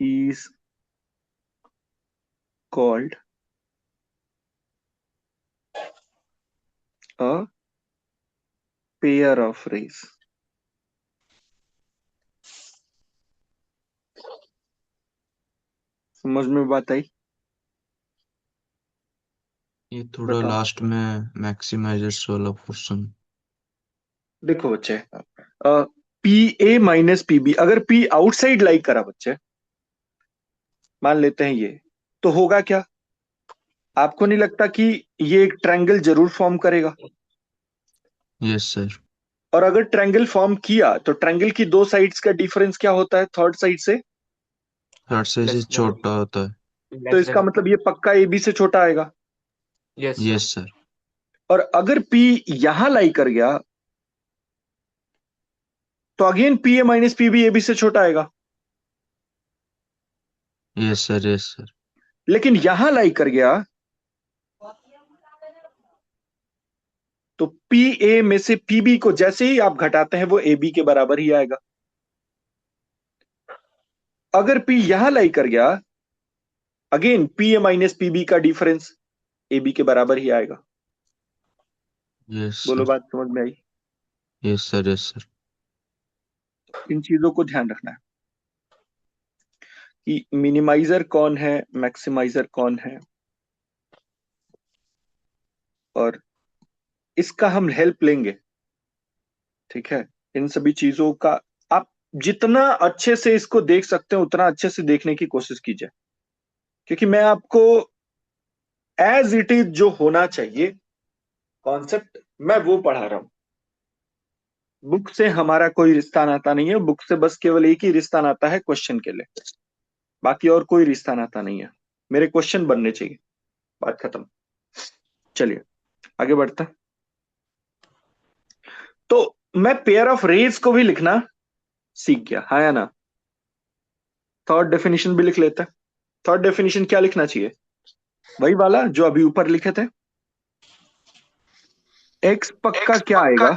is called a pair of rays। समझ में बात आई? ये थोड़ा बताओ। Last में मैक्सिमाइजर्स वाला पोर्शन। देखो बच्चे, P A minus P B अगर पी आउटसाइड लाई करा बच्चे, मान लेते हैं ये, तो होगा क्या? आपको नहीं लगता कि ये एक ट्रायंगल जरूर फॉर्म करेगा? Yes sir. और अगर ट्रायंगल फॉर्म किया तो ट्रायंगल की दो साइड्स का डिफरेंस क्या होता है थर्ड साइड से? थर्ड से लेस देन। छोटा होता है। तो इसका मतलब ये पक्का ए बी से छोटा आएगा। Yes yes sir. और अगर पी यहां लाई कर गया तो again P A minus P B A B से छोटा आएगा। Yes sir. Yes sir. लेकिन यहां लाई कर गया तो पी ए में से पी बी को जैसे ही आप घटाते हैं वो ए बी के बराबर ही आएगा। अगर पी यहां लाई कर गया again P A minus P B का डिफरेंस ए बी के बराबर ही आएगा। यस बोलो सर। बात समझ में आई? Yes sir. Yes sir. इन चीजों को ध्यान रखना है कि मिनिमाइजर कौन है, मैक्सिमाइजर कौन है, और इसका हम हेल्प लेंगे। ठीक है, इन सभी चीजों का आप जितना अच्छे से इसको देख सकते हैं उतना अच्छे से देखने की कोशिश कीजिए, क्योंकि मैं आपको एज इट इज जो होना चाहिए कॉन्सेप्ट मैं वो पढ़ा रहा हूं। बुक से हमारा कोई रिश्ता नाता नहीं है, बुक से बस केवल एक ही रिश्ता नाता है क्वेश्चन के लिए, बाकी और कोई रिश्ता नाता नहीं है। मेरे क्वेश्चन बनने चाहिए, बात खत्म। चलिए आगे बढ़ते हैं। तो मैं पेयर ऑफ रेज को भी लिखना सीख गया, हाँ या ना? थर्ड डेफिनेशन भी लिख लेते हैं। थर्ड डेफिनेशन क्या लिखना चाहिए? वही वाला जो अभी ऊपर लिखे थे। एक्स पक्का क्या आएगा?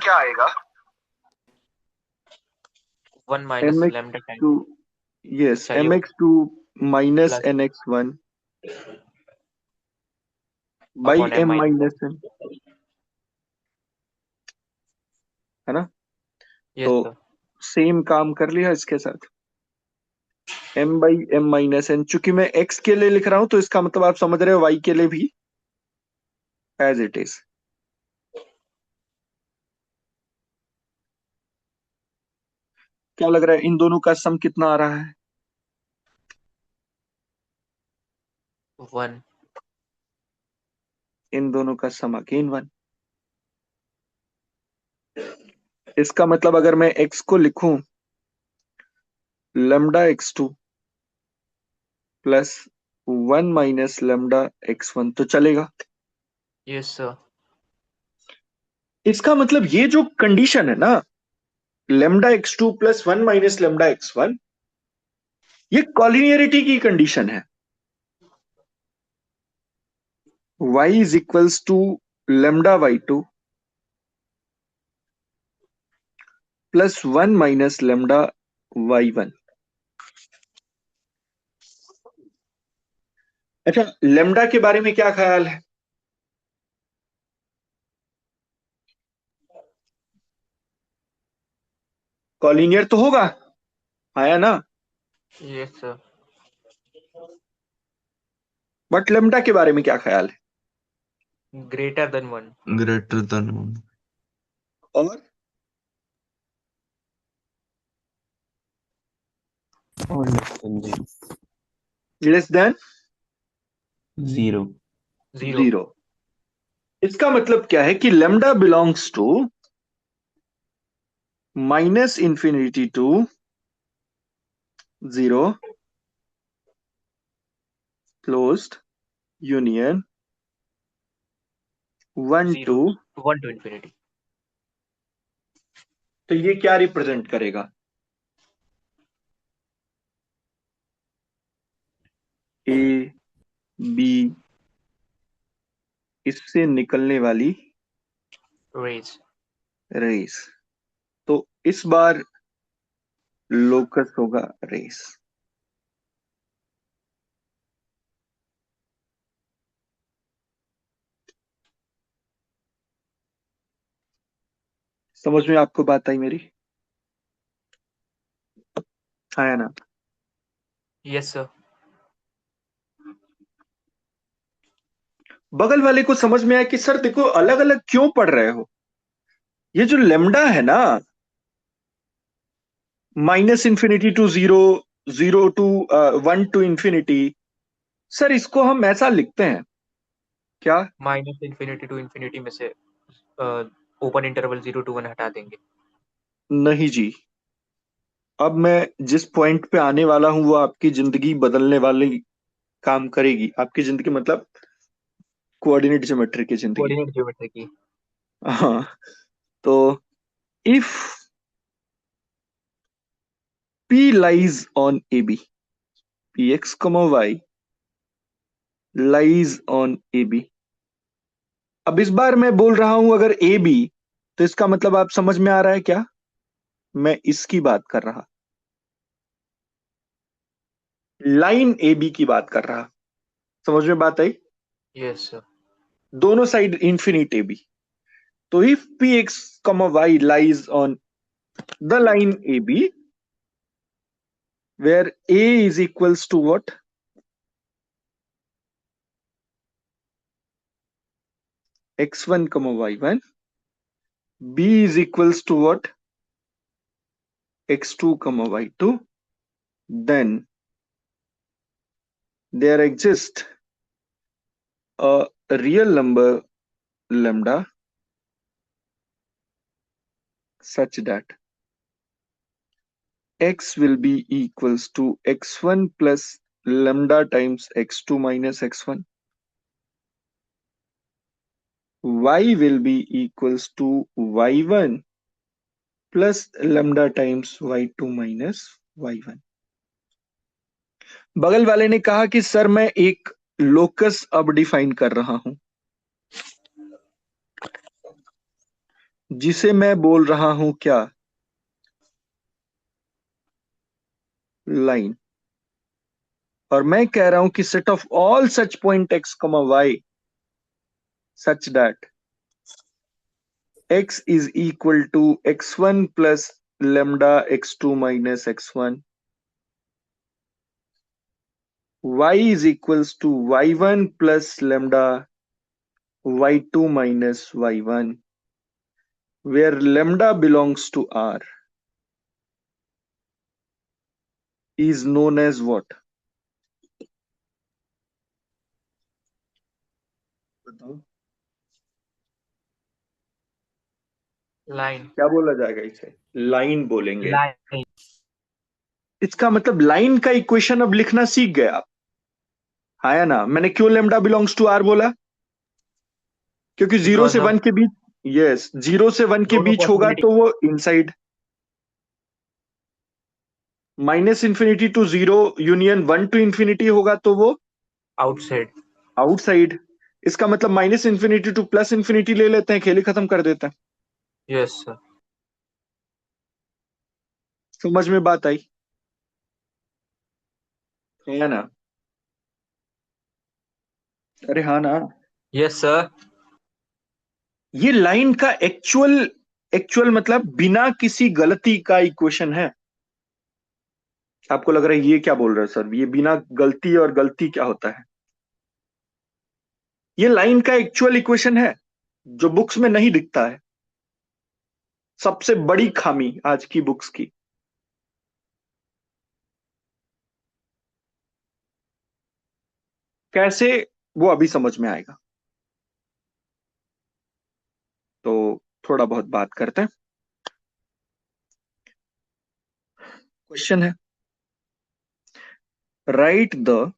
1 minus mx lambda time two, yes, चाहिए mx two minus plus nx1 by upon m m minus minus n, है ना? यस तो सर सेम काम कर लिया इसके साथ, m by m minus n। चूंकि मैं x के लिए लिख रहा हूं तो इसका मतलब आप समझ रहे हो y के लिए भी एज इट इज। क्या लग रहा है इन दोनों का सम कितना आ रहा है? 1 इन दोनों का सम अगेन 1। इसका मतलब अगर मैं x को लिखूं lambda x2 plus 1 minus lambda x1 तो चलेगा। यस सर इसका मतलब ये जो कंडीशन है ना, lambda x2 plus 1 minus lambda x1, ये कॉलिनियरिटी की कंडीशन है। y is equals to lambda y2 plus 1 minus lambda y1। अच्छा, लैम्डा के बारे में क्या ख्याल है? कॉलिनियर तो होगा, आया ना? यस सर बट लैम्डा के बारे में क्या ख्याल है? Greater than 1 greater than 1। और लेस देन लेस देन 0। 0 0। इसका मतलब क्या है कि lambda belongs to minus infinity to 0 closed union 1 0 to. 1 to infinity. तो ये क्या रिप्रेजेंट करेगा? ए बी, इससे निकलने वाली रेज रेस। तो इस बार लोकस होगा रेस। समझ में आपको बात आई मेरी? आया ना? यस सर बगल वाले को समझ में आया कि सर देखो अलग अलग क्यों पढ़ रहे हो? ये जो लेमडा है ना, minus infinity to 0, 0 to 1 to infinity, sir इसको हम ऐसा लिखते हैं क्या? माइनस इंफिनिटी टू इंफिनिटी में से ओपन इंटरवल 0 to 1 हटा देंगे। नहीं जी। अब मैं जिस पॉइंट पे आने वाला हूं वो आपकी जिंदगी बदलने वाली काम करेगी आपकी जिंदगी, मतलब कोऑर्डिनेट ज्योमेट्री की जिंदगी। कोऑर्डिनेट ज्योमेट्री की। हाँ, तो if P lies on AB, Px, y lies on AB। अब इस बार मैं बोल रहा हूं अगर AB, तो इसका मतलब आप समझ में आ रहा है क्या? मैं इसकी बात कर रहा, लाइन AB की बात कर रहा। समझ में बात आई? Yes sir. दोनों साइड इंफिनिट AB। तो if Px, y lies on the line AB where A is equals to what? x1, y1, B is equals to what? x2, y2, then there exists a real number lambda such that x will be equals to x1 plus lambda times x2 minus x1, y will be equals to y1 plus lambda times y2 minus y1। बगल वाले ने कहा कि sir मैं एक locus अब define कर रहा हूं, जिसे मैं बोल रहा हूं क्या? लाइन। और मैं कह रहा हूं कि set of all such point x, y such that x is equal to x1 plus lambda x2 minus x1, y is equals to y1 plus lambda y2 minus y1, where lambda belongs to R, is known as what? बताओ line. क्या बोला जाएगा इसे? Line बोलेंगे। Line. इसका मतलब line का equation अब लिखना सीख गए आप, हाँ या ना? मैंने क्यों lambda belongs to R बोला? क्योंकि जीरो बिकॉज से ऑफ वन के बीच, यस, 0 से 1 के दोनों बीच होगा पॉसिबिलिटी तो वो inside, minus infinity to zero union 1 to infinity होगा तो वो आउटसाइड। आउटसाइड। इसका मतलब minus infinity to plus infinity ले लेते हैं, खेल ही खत्म कर देते हैं। Yes sir. समझ में बात आई है ना? अरे हाँ ना। Yes sir. ये लाइन का एक्चुअल एक्चुअल मतलब बिना किसी गलती का इक्वेशन है। आपको लग रहा है ये क्या बोल रहे हैं सर, ये बिना गलती, और गलती क्या होता है? ये लाइन का एक्चुअल इक्वेशन है जो बुक्स में नहीं दिखता है। सबसे बड़ी खामी आज की बुक्स की। कैसे, वो अभी समझ में आएगा। तो थोड़ा बहुत बात करते हैं। क्वेश्चन है, right the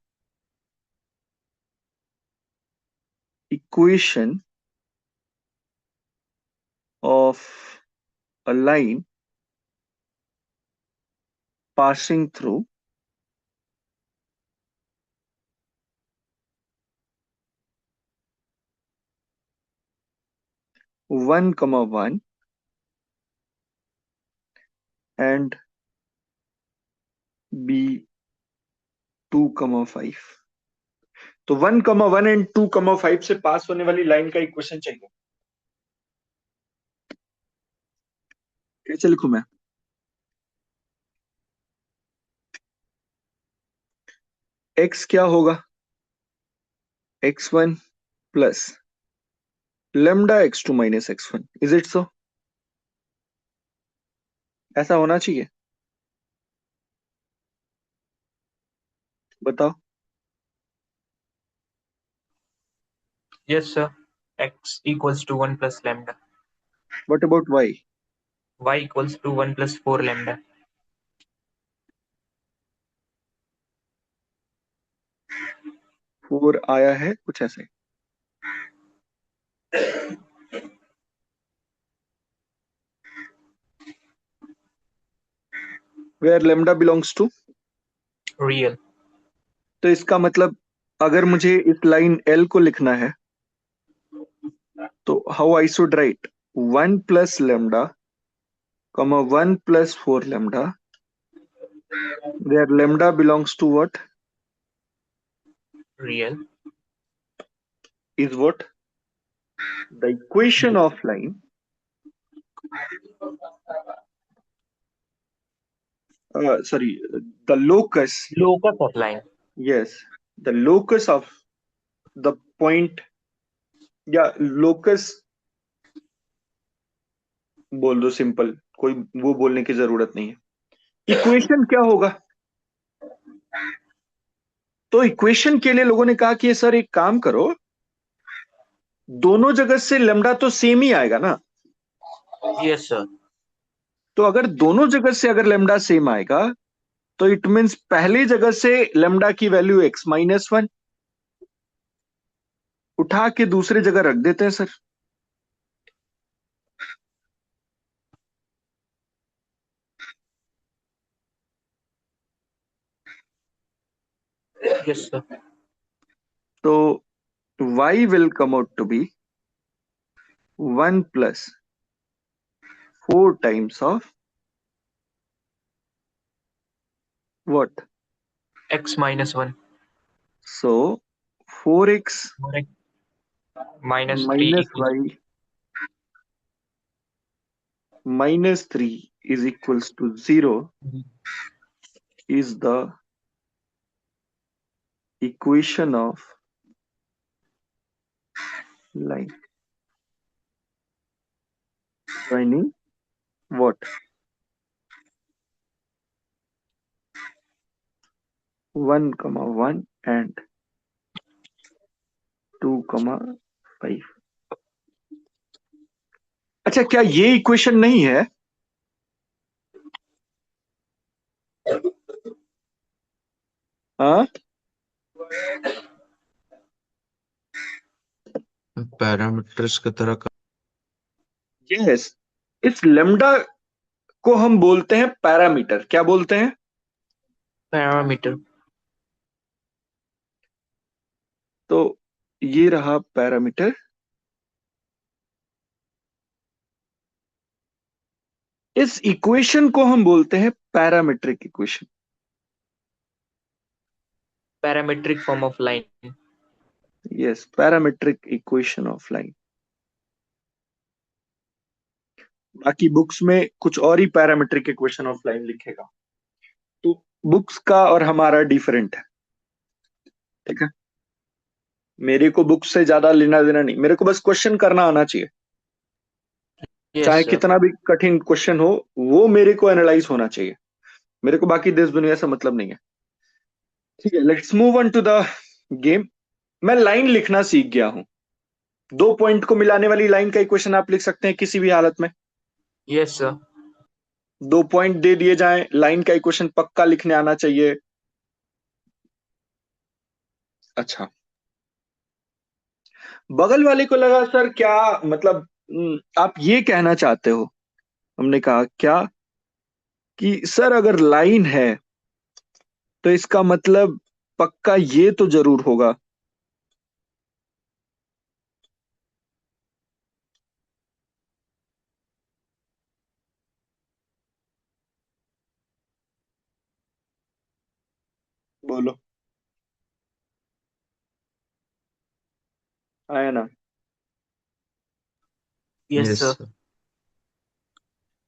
equation of a line passing through 1, 1 and B 2, 5। तो 1, 1 एंड 2, 5 से पास होने वाली लाइन का इक्वेशन चाहिए। कैसे लिखूं मैं? x क्या होगा? x1 plus lambda x2 minus x1। Is it सो? ऐसा होना चाहिए, बताओ। Yes sir. x equals to 1 plus lambda। What about y? y equals to 1 plus 4 lambda। 4 आया है, कुछ ऐसे। Where lambda belongs to, real. तो इसका मतलब अगर मुझे इस लाइन एल को लिखना है तो how I should write 1 plus lambda, 1 plus 4 lambda, where lambda belongs to what, real. is what the equation of line, sorry, the locus, locus of line. yes, the locus of the point, या locus बोल दो, simple, कोई वो बोलने की जरूरत नहीं है। इक्वेशन क्या होगा, तो इक्वेशन के लिए लोगों ने कहा कि सर एक काम करो, दोनों जगह से लेमडा तो सेम ही आएगा ना, यस सर। तो अगर दोनों जगह से अगर लेमडा सेम आएगा तो इट मीन्स पहली जगह से लेमडा की वैल्यू x-1 उठा के दूसरी जगह रख देते हैं सर। Yes sir. तो y will come out to be 1 plus 4 times of what? x-1 So 4x -3 minus equals y minus 3 is equals to 0 is the equation of line joining what? 1, 1 and 2, 5। अच्छा, क्या ये equation नहीं है? हाँ, parameters की तरह yes, इस lambda को हम बोलते हैं पैरामीटर। क्या बोलते हैं? पैरामीटर। तो ये रहा पैरामीटर। इस इक्वेशन को हम बोलते हैं parametric equation. Parametric form of line. Yes, parametric equation of line. बाकी बुक्स में कुछ और ही पैरामीट्रिक इक्वेशन ऑफ लाइन लिखेगा, तो बुक्स का और हमारा डिफरेंट है, ठीक है। मेरे को बुक्स से ज्यादा लेना देना नहीं, मेरे को बस क्वेश्चन करना आना चाहिए, चाहे यस सर। कितना भी कठिन क्वेश्चन हो, वो मेरे को एनालाइज होना चाहिए। मेरे को बाकी देश दुनिया से मतलब नहीं है, ठीक है। Let's move on to the game. मैं लाइन लिखना सीख गया हूं। 2 पॉइंट को मिलाने वाली लाइन का इक्वेशन आप लिख सकते हैं किसी भी हालत में। Yes sir. 2 पॉइंट दे दिए जाएं, लाइन का इक्वेशन पक्का लिखने आना चाहिए। अच्छा, बगल वाले को लगा सर क्या मतलब, आप ये कहना चाहते हो। हमने कहा क्या कि सर अगर लाइन है तो इसका मतलब पक्का ये तो जरूर होगा। बोलो, आया ना? Yes yes sir. सर।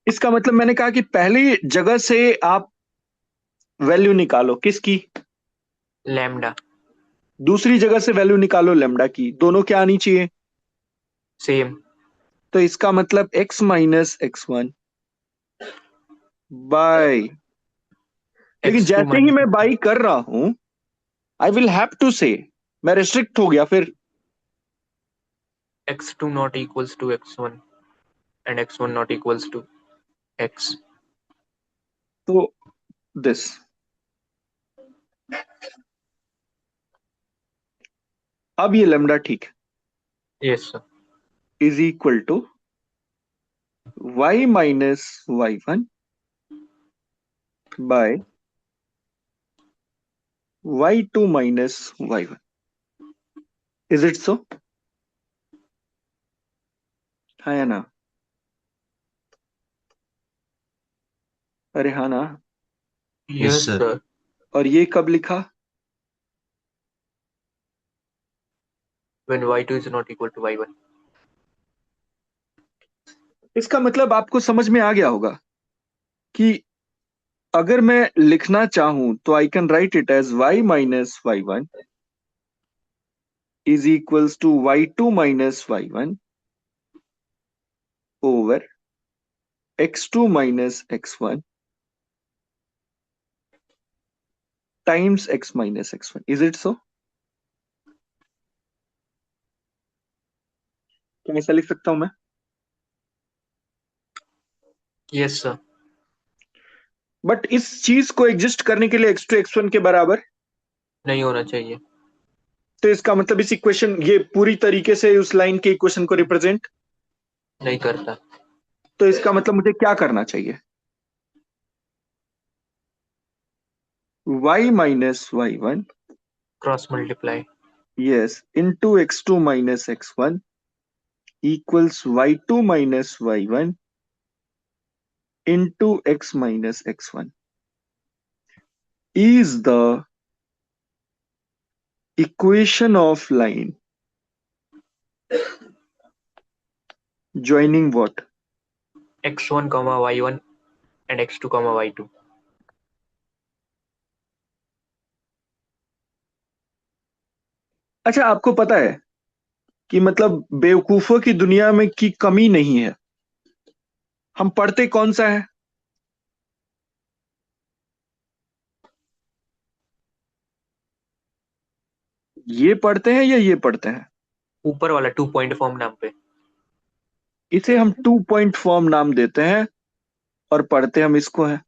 इसका मतलब मैंने कहा कि पहली जगह से आप वैल्यू निकालो किसकी, लैम्डा। दूसरी जगह से वैल्यू निकालो लेमडा की, दोनों क्या आनी चाहिए? सेम। तो इसका मतलब x माइनस x1 बाय, लेकिन x2 जैसे ही मैं बाई कर रहा हूं आई विल हैव टू से, मैं रिस्ट्रिक्ट हो गया फिर। x2 not equals to x1 and x1 not equals to x। तो दिस, अब ये लेमडा ठीक है, yes sir. Is equal to y minus y1 by y2 minus y1। Is it so? हाँ या ना? अरे हाँ ना? Yes yes sir. सर। और ये कब लिखा? when y2 is not equal to y1। इसका मतलब आपको समझ में आ गया होगा कि अगर मैं लिखना चाहूं तो I can write it as y minus y1 is equals to y2 minus y1 over x2 minus x1 times x minus x1। Is it so? क्या ऐसा लिख सकता हूं मैं? Yes sir. बट इस चीज को एग्जिस्ट करने के लिए x2 x1 के बराबर, नहीं होना चाहिए। तो इसका मतलब इस इक्वेशन, ये पूरी तरीके से उस लाइन के इक्वेशन को रिप्रेजेंट नहीं करता। तो इसका मतलब मुझे क्या करना चाहिए? y minus y1 cross multiply. yes into x2 minus x1 equals y2 minus y1 into x minus x1 is the equation of line joining what? x1 comma y1 and x2 comma y2। अच्छा, आपको पता है कि मतलब बेवकूफों की दुनिया में की कमी नहीं है। हम पढ़ते कौन सा है? ये पढ़ते हैं या ये पढ़ते हैं? ऊपर वाला 2 पॉइंट फॉर्म नाम पे। इसे हम 2 पॉइंट फॉर्म नाम देते हैं और पढ़ते हम इसको है।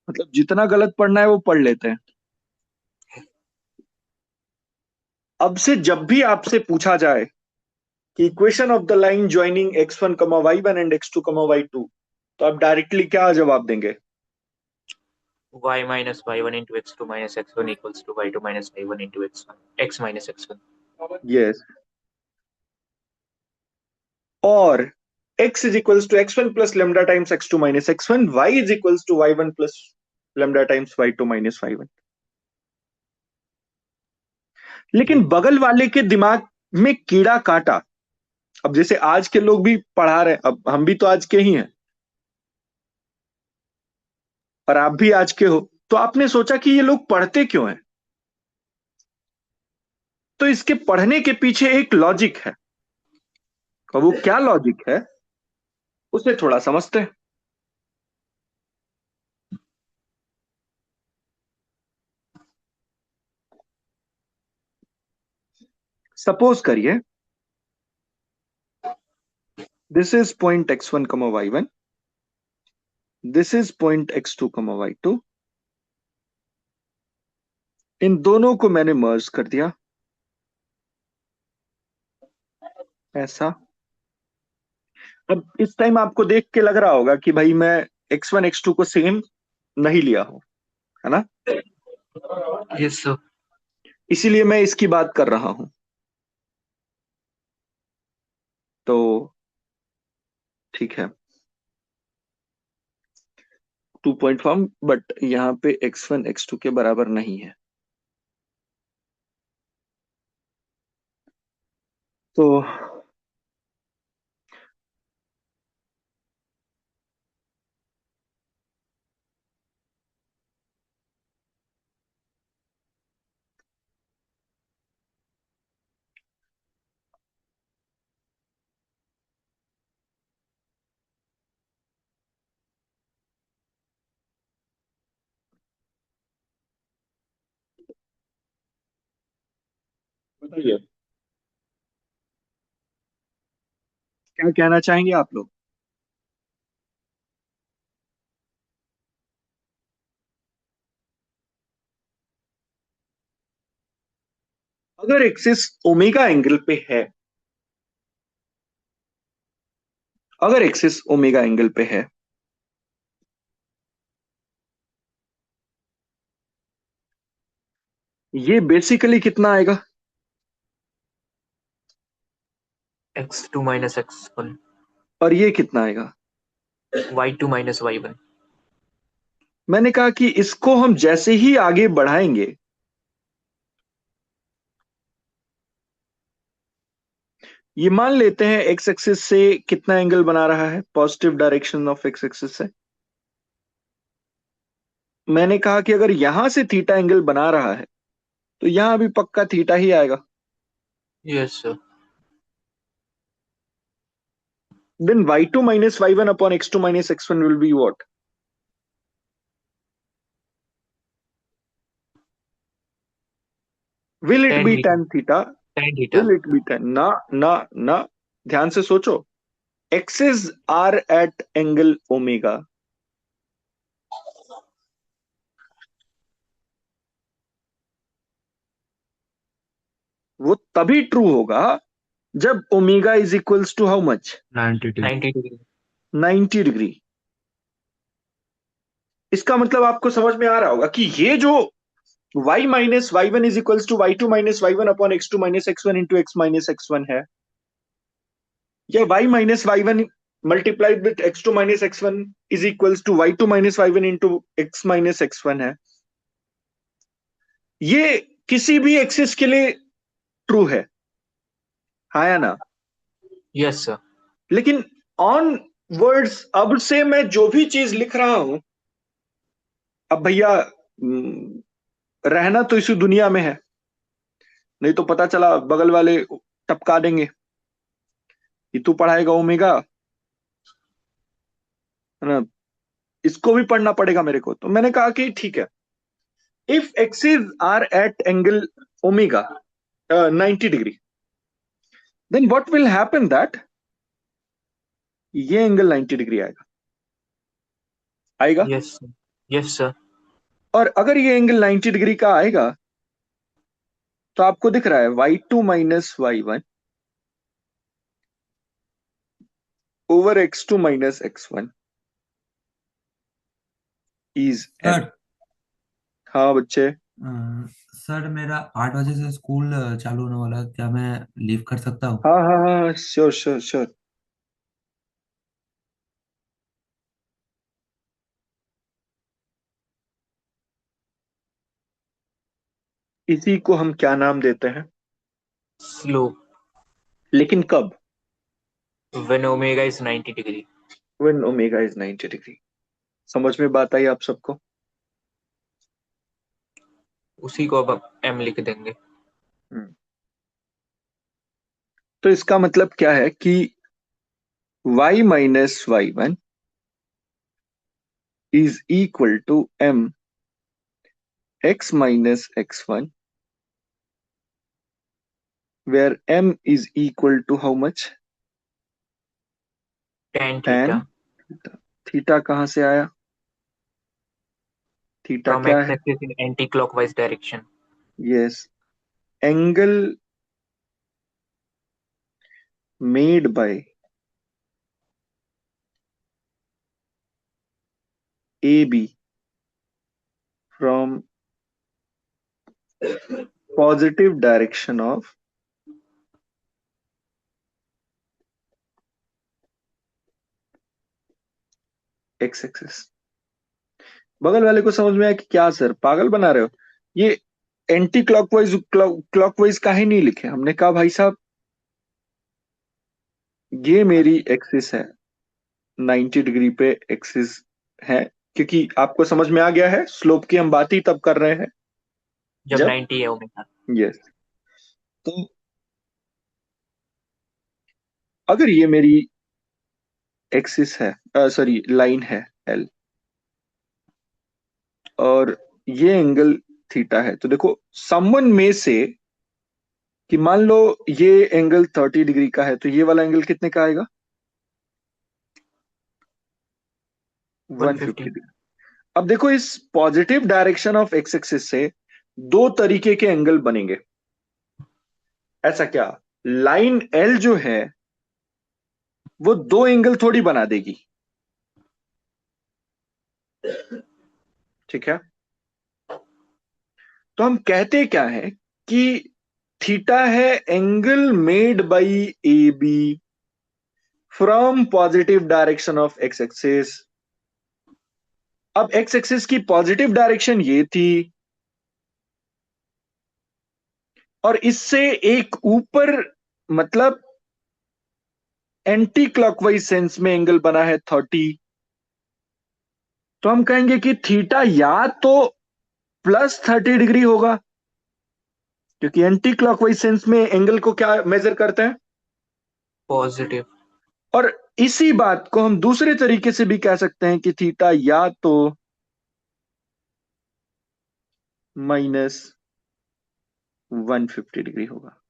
मतलब जितना गलत पढ़ना है वो पढ़ लेते हैं। अब से जब भी आपसे पूछा जाए कि equation of the line joining x1 y1 and x2 y2, तो आप डायरेक्टली क्या जवाब देंगे? y minus y1 into x2 minus x1 equals to y2 minus y1 into x1 x minus x1। Yes. और x is equals to x1 plus lambda times x2 minus x1, y is equals to y1 plus lambda times y2 minus y1। लेकिन बगल वाले के दिमाग में कीड़ा काटा। अब जैसे आज के लोग भी पढ़ा रहे हैं, अब हम भी तो आज के ही हैं और आप भी आज के हो, तो आपने सोचा कि ये लोग पढ़ते क्यों हैं? तो इसके पढ़ने के पीछे एक लॉजिक है, और वो क्या लॉजिक है उसे थोड़ा समझते हैं। सपोज करिए this is point x1 y1, this is point x2 y2। इन दोनों को मैंने मर्ज कर दिया ऐसा। अब इस टाइम आपको देख के लग रहा होगा कि भाई मैं x1 x2 को सेम नहीं लिया हूं, है ना? Yes sir. इसीलिए मैं इसकी बात कर रहा हूं। तो ठीक है, 2 पॉइंट फॉर्म, बट यहां पे x1 x2 के बराबर नहीं है। तो बताइए, क्या कहना चाहेंगे आप लोग? अगर एक्सिस ओमेगा एंगल पे है, अगर एक्सिस ओमेगा एंगल पे है, ये बेसिकली कितना आएगा? x2 माइनस x1, और ये कितना आएगा? y2 minus y1। मैंने कहा कि इसको हम जैसे ही आगे बढ़ाएंगे, ये मान लेते हैं एक्स एक्सिस से कितना एंगल बना रहा है, positive direction of x axis से। मैंने कहा कि अगर यहां से थीटा एंगल बना रहा है तो यहां भी पक्का थीटा ही आएगा। Yes sir. Then y2 minus y1 upon x2 minus x1 will be what? Will it tan be theta, tan theta? tan theta. Will it be tan? ना ना ना, ध्यान से सोचो। Axes are at angle omega. वो तभी true होगा जब omega is equals to how much? 90 degree. 90 degree. 90 degree. इसका मतलब आपको समझ में आ रहा होगा कि ये जो y minus y one is equals to y2 minus y one upon x2 minus x1 into x minus x1 है, या y minus y one multiplied with x2 minus x1 is equals to y2 minus y one into x minus x1 है, ये किसी भी axis के लिए true है, हाँ या ना? Yes sir. लेकिन ऑन वर्ड्स अब से मैं जो भी चीज लिख रहा हूं, अब भैया रहना तो इसी दुनिया में है, नहीं तो पता चला बगल वाले टपका देंगे कि तू पढ़ाएगा ओमेगा, है ना, इसको भी पढ़ना पड़ेगा मेरे को। तो मैंने कहा कि ठीक है, if axis are at angle omega 90 degree, then what will happen that ये एंगल 90 डिग्री आएगा, आएगा। Yes sir. Yes sir. और अगर ये एंगल 90 डिग्री का आएगा तो आपको दिख रहा है y2 minus y one over x2 minus x1 is m। Sir हाँ बच्चे। सर मेरा 8 बजे से स्कूल चालू होने वाला है, क्या मैं लीव कर सकता हूँ? हाँ हाँ हाँ, श्योर श्योर श्योर। इसी को हम क्या नाम देते हैं? स्लोप। लेकिन कब? When omega is 90 degree. When omega is 90 degree. समझ में बात आई आप सबको? उसी को अब m लिख देंगे। हम्म। तो इसका मतलब क्या है कि y minus y one is equal to m x minus x1 where m is equal to how much? tan tan theta theta कहां से आया? थीटा फ्रॉम क्या x है? Axis in anti clockwise direction. Yes, angle made by AB from positive direction of x axis. बगल वाले को समझ में आया कि क्या सर पागल बना रहे हो? ये एंटी क्लॉकवाइज क्लॉकवाइज काहे नहीं लिखे? हमने कहा भाई साहब ये मेरी एक्सिस है, 90 डिग्री पे एक्सिस है, क्योंकि आपको समझ में आ गया है स्लोप की हम बात ही तब कर रहे हैं जब जब 90 है ओमेगा। यस। तो अगर ये मेरी एक्सिस है, सॉरी लाइन है L, और ये एंगल थीटा है, तो देखो समवन में से कि मान लो ये एंगल 30 डिग्री का है तो ये वाला एंगल कितने का आएगा? 150 150। डिग्री। अब देखो इस positive direction of x axis से दो तरीके के एंगल बनेंगे। ऐसा क्या? लाइन एल जो है वो दो एंगल थोड़ी बना देगी, ठीक है? तो हम कहते क्या है कि थीटा है angle made by A B from positive direction of x axis. अब एक्स एक्सिस की पॉजिटिव डायरेक्शन ये थी, और इससे एक ऊपर, मतलब एंटी क्लॉकवाइज सेंस में एंगल बना है 30। तो हम कहेंगे कि थीटा या तो +30 डिग्री होगा, क्योंकि एंटी क्लॉकवाइज सेंस में एंगल को क्या मेजर करते हैं? पॉजिटिव। और इसी बात को हम दूसरे तरीके से भी कह सकते हैं कि थीटा या तो -150 डिग्री होगा।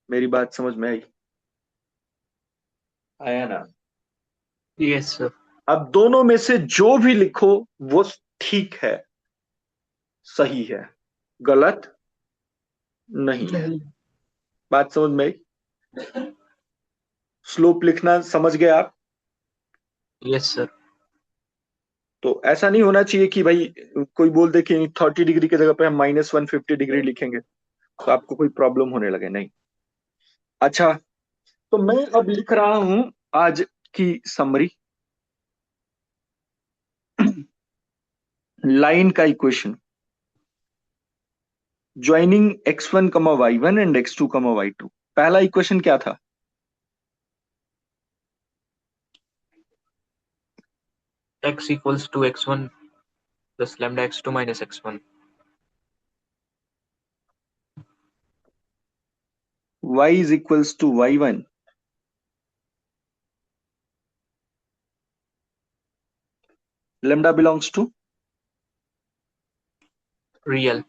मेरी बात समझ में आई? आया ना? Yes sir. अब दोनों में से जो भी लिखो वो ठीक है, सही है, गलत नहीं है। नहीं। बात समझ में आई? स्लोप लिखना समझ गए आप? Yes sir. तो ऐसा नहीं होना चाहिए कि भाई कोई बोल दे कि 30 डिग्री की जगह पे हम -150 डिग्री लिखेंगे तो आपको कोई प्रॉब्लम होने लगे, नहीं। अच्छा, तो मैं अब लिख रहा हूं आज की समरी। लाइन का equation joining x1, y1 and x2, y2। पहला इक्वेशन क्या था? x equals to x1 plus lambda x2 minus x1। y is equals to y1 lambda belongs to real.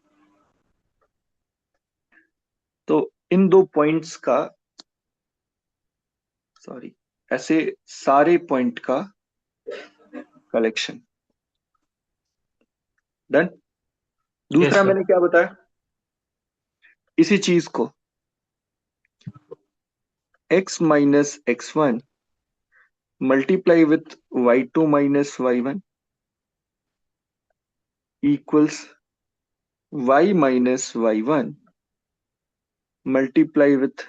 तो इन दो पॉइंट्स का, सॉरी, ऐसे सारे पॉइंट का कलेक्शन। डन। यस दूसरा सर। मैंने क्या बताया? इसी चीज को x minus x1 multiply with y2 minus y1 equals y minus y1 multiply with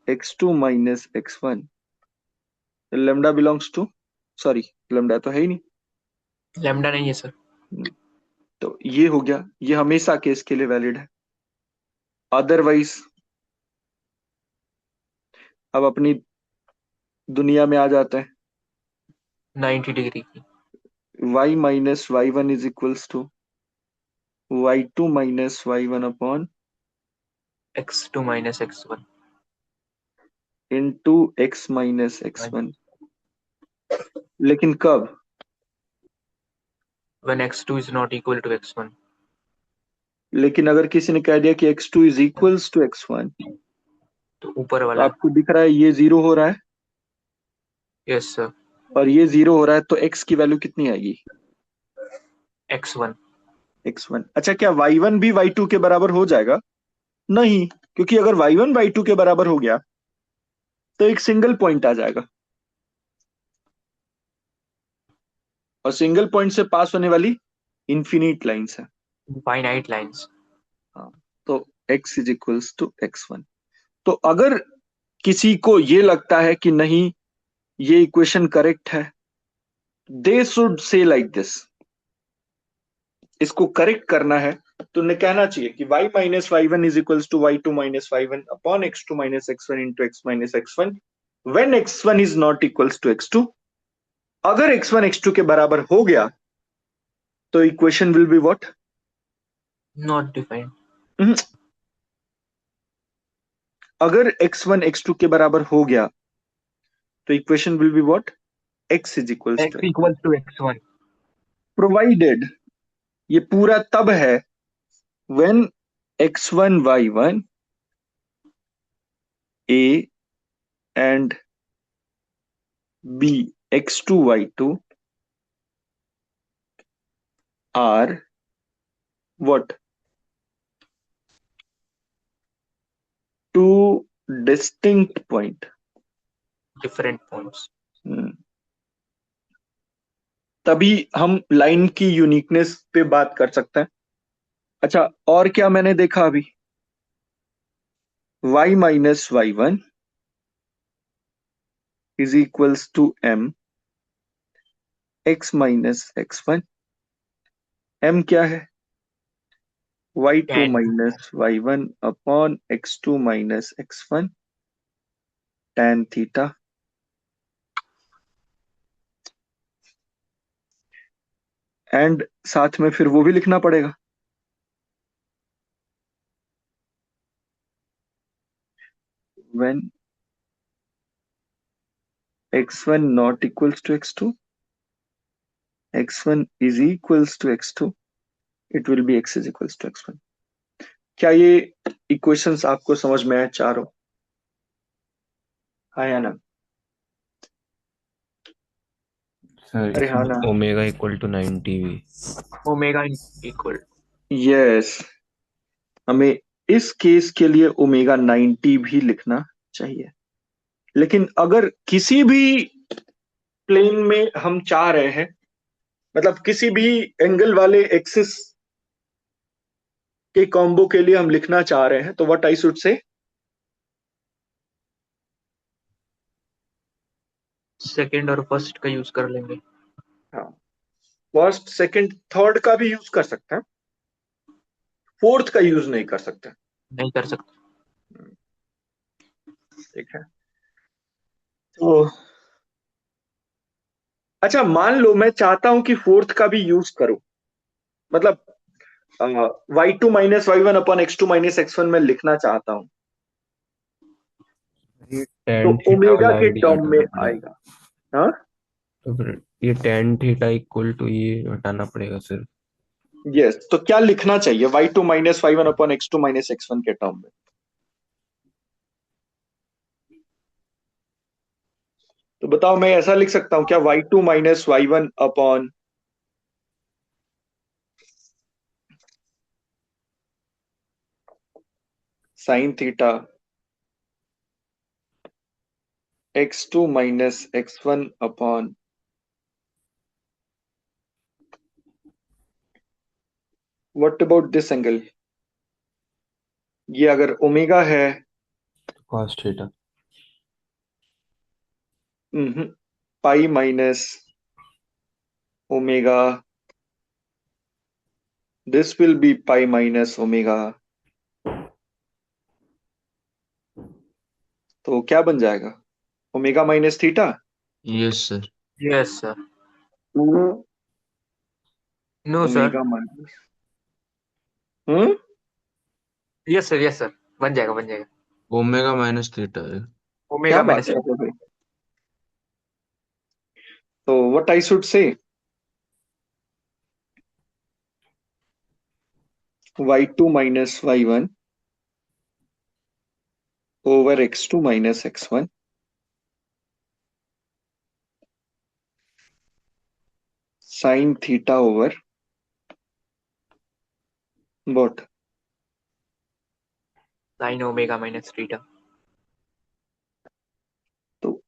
x2 minus x1। Lambda belongs to, sorry, lambda तो है ही नहीं। लैम्डा नहीं है सर। तो ये हो गया, ये हमेशा केस के लिए वैलिड है। अदरवाइज अब अपनी दुनिया में आ जाते हैं। 90 डिग्री की। y minus y1 is equals to y2 minus y1 upon x2 minus x1। Into x minus x1। लेकिन कब? when x2 is not equal to x1। लेकिन अगर किसी ने कह दिया कि x2 is equals to x1, तो ऊपर तो वाला। आपको दिख रहा है ये 0 हो रहा है यस सर। और ये 0 हो रहा है, तो x की वैल्यू कितनी आएगी? x1। x1। अच्छा, क्या y1 भी y2 के बराबर हो जाएगा? नहीं, क्योंकि अगर y1 y2 के बराबर हो गया तो एक सिंगल पॉइंट आ जाएगा, और सिंगल पॉइंट से पास होने वाली इंफिनिट लाइंस है। Finite lines. हाँ, तो x is equals to x1। तो अगर किसी को ये लगता है कि नहीं ये इक्वेशन करेक्ट है, they should say like this. इसको करेक्ट करना है तो उन्हें कहना चाहिए कि y minus y1 is equals to y2 minus y1 upon x2 minus x1 into x minus x1 when x1 is not equals to x2। अगर x1 x2 के बराबर हो गया तो equation will be what? Not defined. अगर x1 x2 के बराबर हो गया तो equation will be what? x is equals to x x1, equals to x1। Provided ये पूरा तब है when x1 y1 a and b x2 y2 are what? Two distinct point. Different points. तभी हम लाइन की यूनिकनेस पे बात कर सकते हैं। अच्छा, और क्या मैंने देखा अभी, y minus y one is equals to m x minus x one. m क्या है, y2 tan minus y one upon x2 minus x one tan थीटा। एंड साथ में फिर वो भी लिखना पड़ेगा, when x1 not equals to x2, x1 is equals to x2, it will be x is equals to x1। क्या ये इक्वेशंस आपको समझ में आए चारों? हाँ या ना? सर अरे हाँ इसमें ना? ओमेगा इक्वल टू 90 भी। Omega equal. यस, हमें इस केस के लिए ओमेगा 90 भी लिखना चाहिए। लेकिन अगर किसी भी प्लेन में हम चाह रहे हैं, मतलब किसी भी एंगल वाले एक्सिस के कॉम्बो के लिए हम लिखना चाह रहे हैं, तो व्हाट आई शुड से? सेकंड और फर्स्ट का यूज कर लेंगे। हाँ, फर्स्ट सेकंड थर्ड का भी यूज कर सकते हैं, फोर्थ का यूज नहीं कर सकते। नहीं कर सकते। ठीक है, तो अच्छा मान लो मैं चाहता हूं कि फोर्थ का भी यूज करूं, मतलब y2 minus y one upon x2 minus x1 में लिखना चाहता हूं, ये तो tan थीटा ओमेगा वाला के आइडिया टर्म में हटाना पड़ेगा। आएगा। हाँ, तो फिर ये tan थीटा इक्वल टू ये हटाना पड़ेगा सर। यस, तो क्या लिखना चाहिए y2 minus y one upon x2 minus x1 के टर्म में? तो बताओ, मैं ऐसा लिख सकता हूं क्या, y2 minus y one upon sine theta x2 minus x1 upon what about this angle? ये अगर ओमेगा है, cos theta. Pi minus omega, this will be pi minus omega, तो क्या बन जाएगा, omega minus theta. Yes sir. Yes sir. No sir. Omega minus, hmm, yes sir बन जाएगा बन जाएगा। ओमेगा माइनस थीटा है। क्या ओमेगा बात माइनस। कर रहे हो भाई? तो what I should say, y2 minus y one over x2 minus x1 sine theta over what? Sine omega minus theta. तो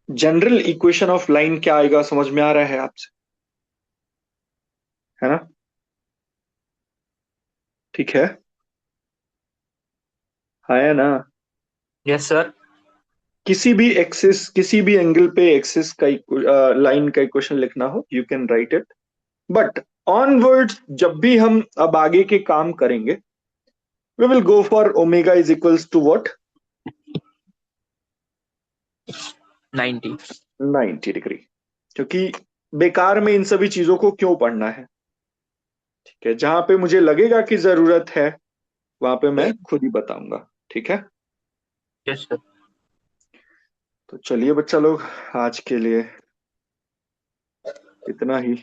जनरल इक्वेशन ऑफ लाइन क्या आएगा, समझ में आ रहा है आपसे, है ना? ठीक है, हाँ या ना? Yes sir. किसी भी एक्सिस, किसी भी एंगल पे एक्सिस का लाइन का इक्वेशन लिखना हो, you can write it, but onwards जब भी हम अब आगे के काम करेंगे, we will go for omega is equals to what, 90। 90 degree, क्योंकि बेकार में इन सभी चीजों को क्यों पढ़ना है। ठीक है, जहां पे मुझे लगेगा कि जरूरत है वहां पे मैं खुद ही बताऊंगा। ठीक है, यस सर। तो चलिए बच्चा लोग, आज के लिए इतना ही।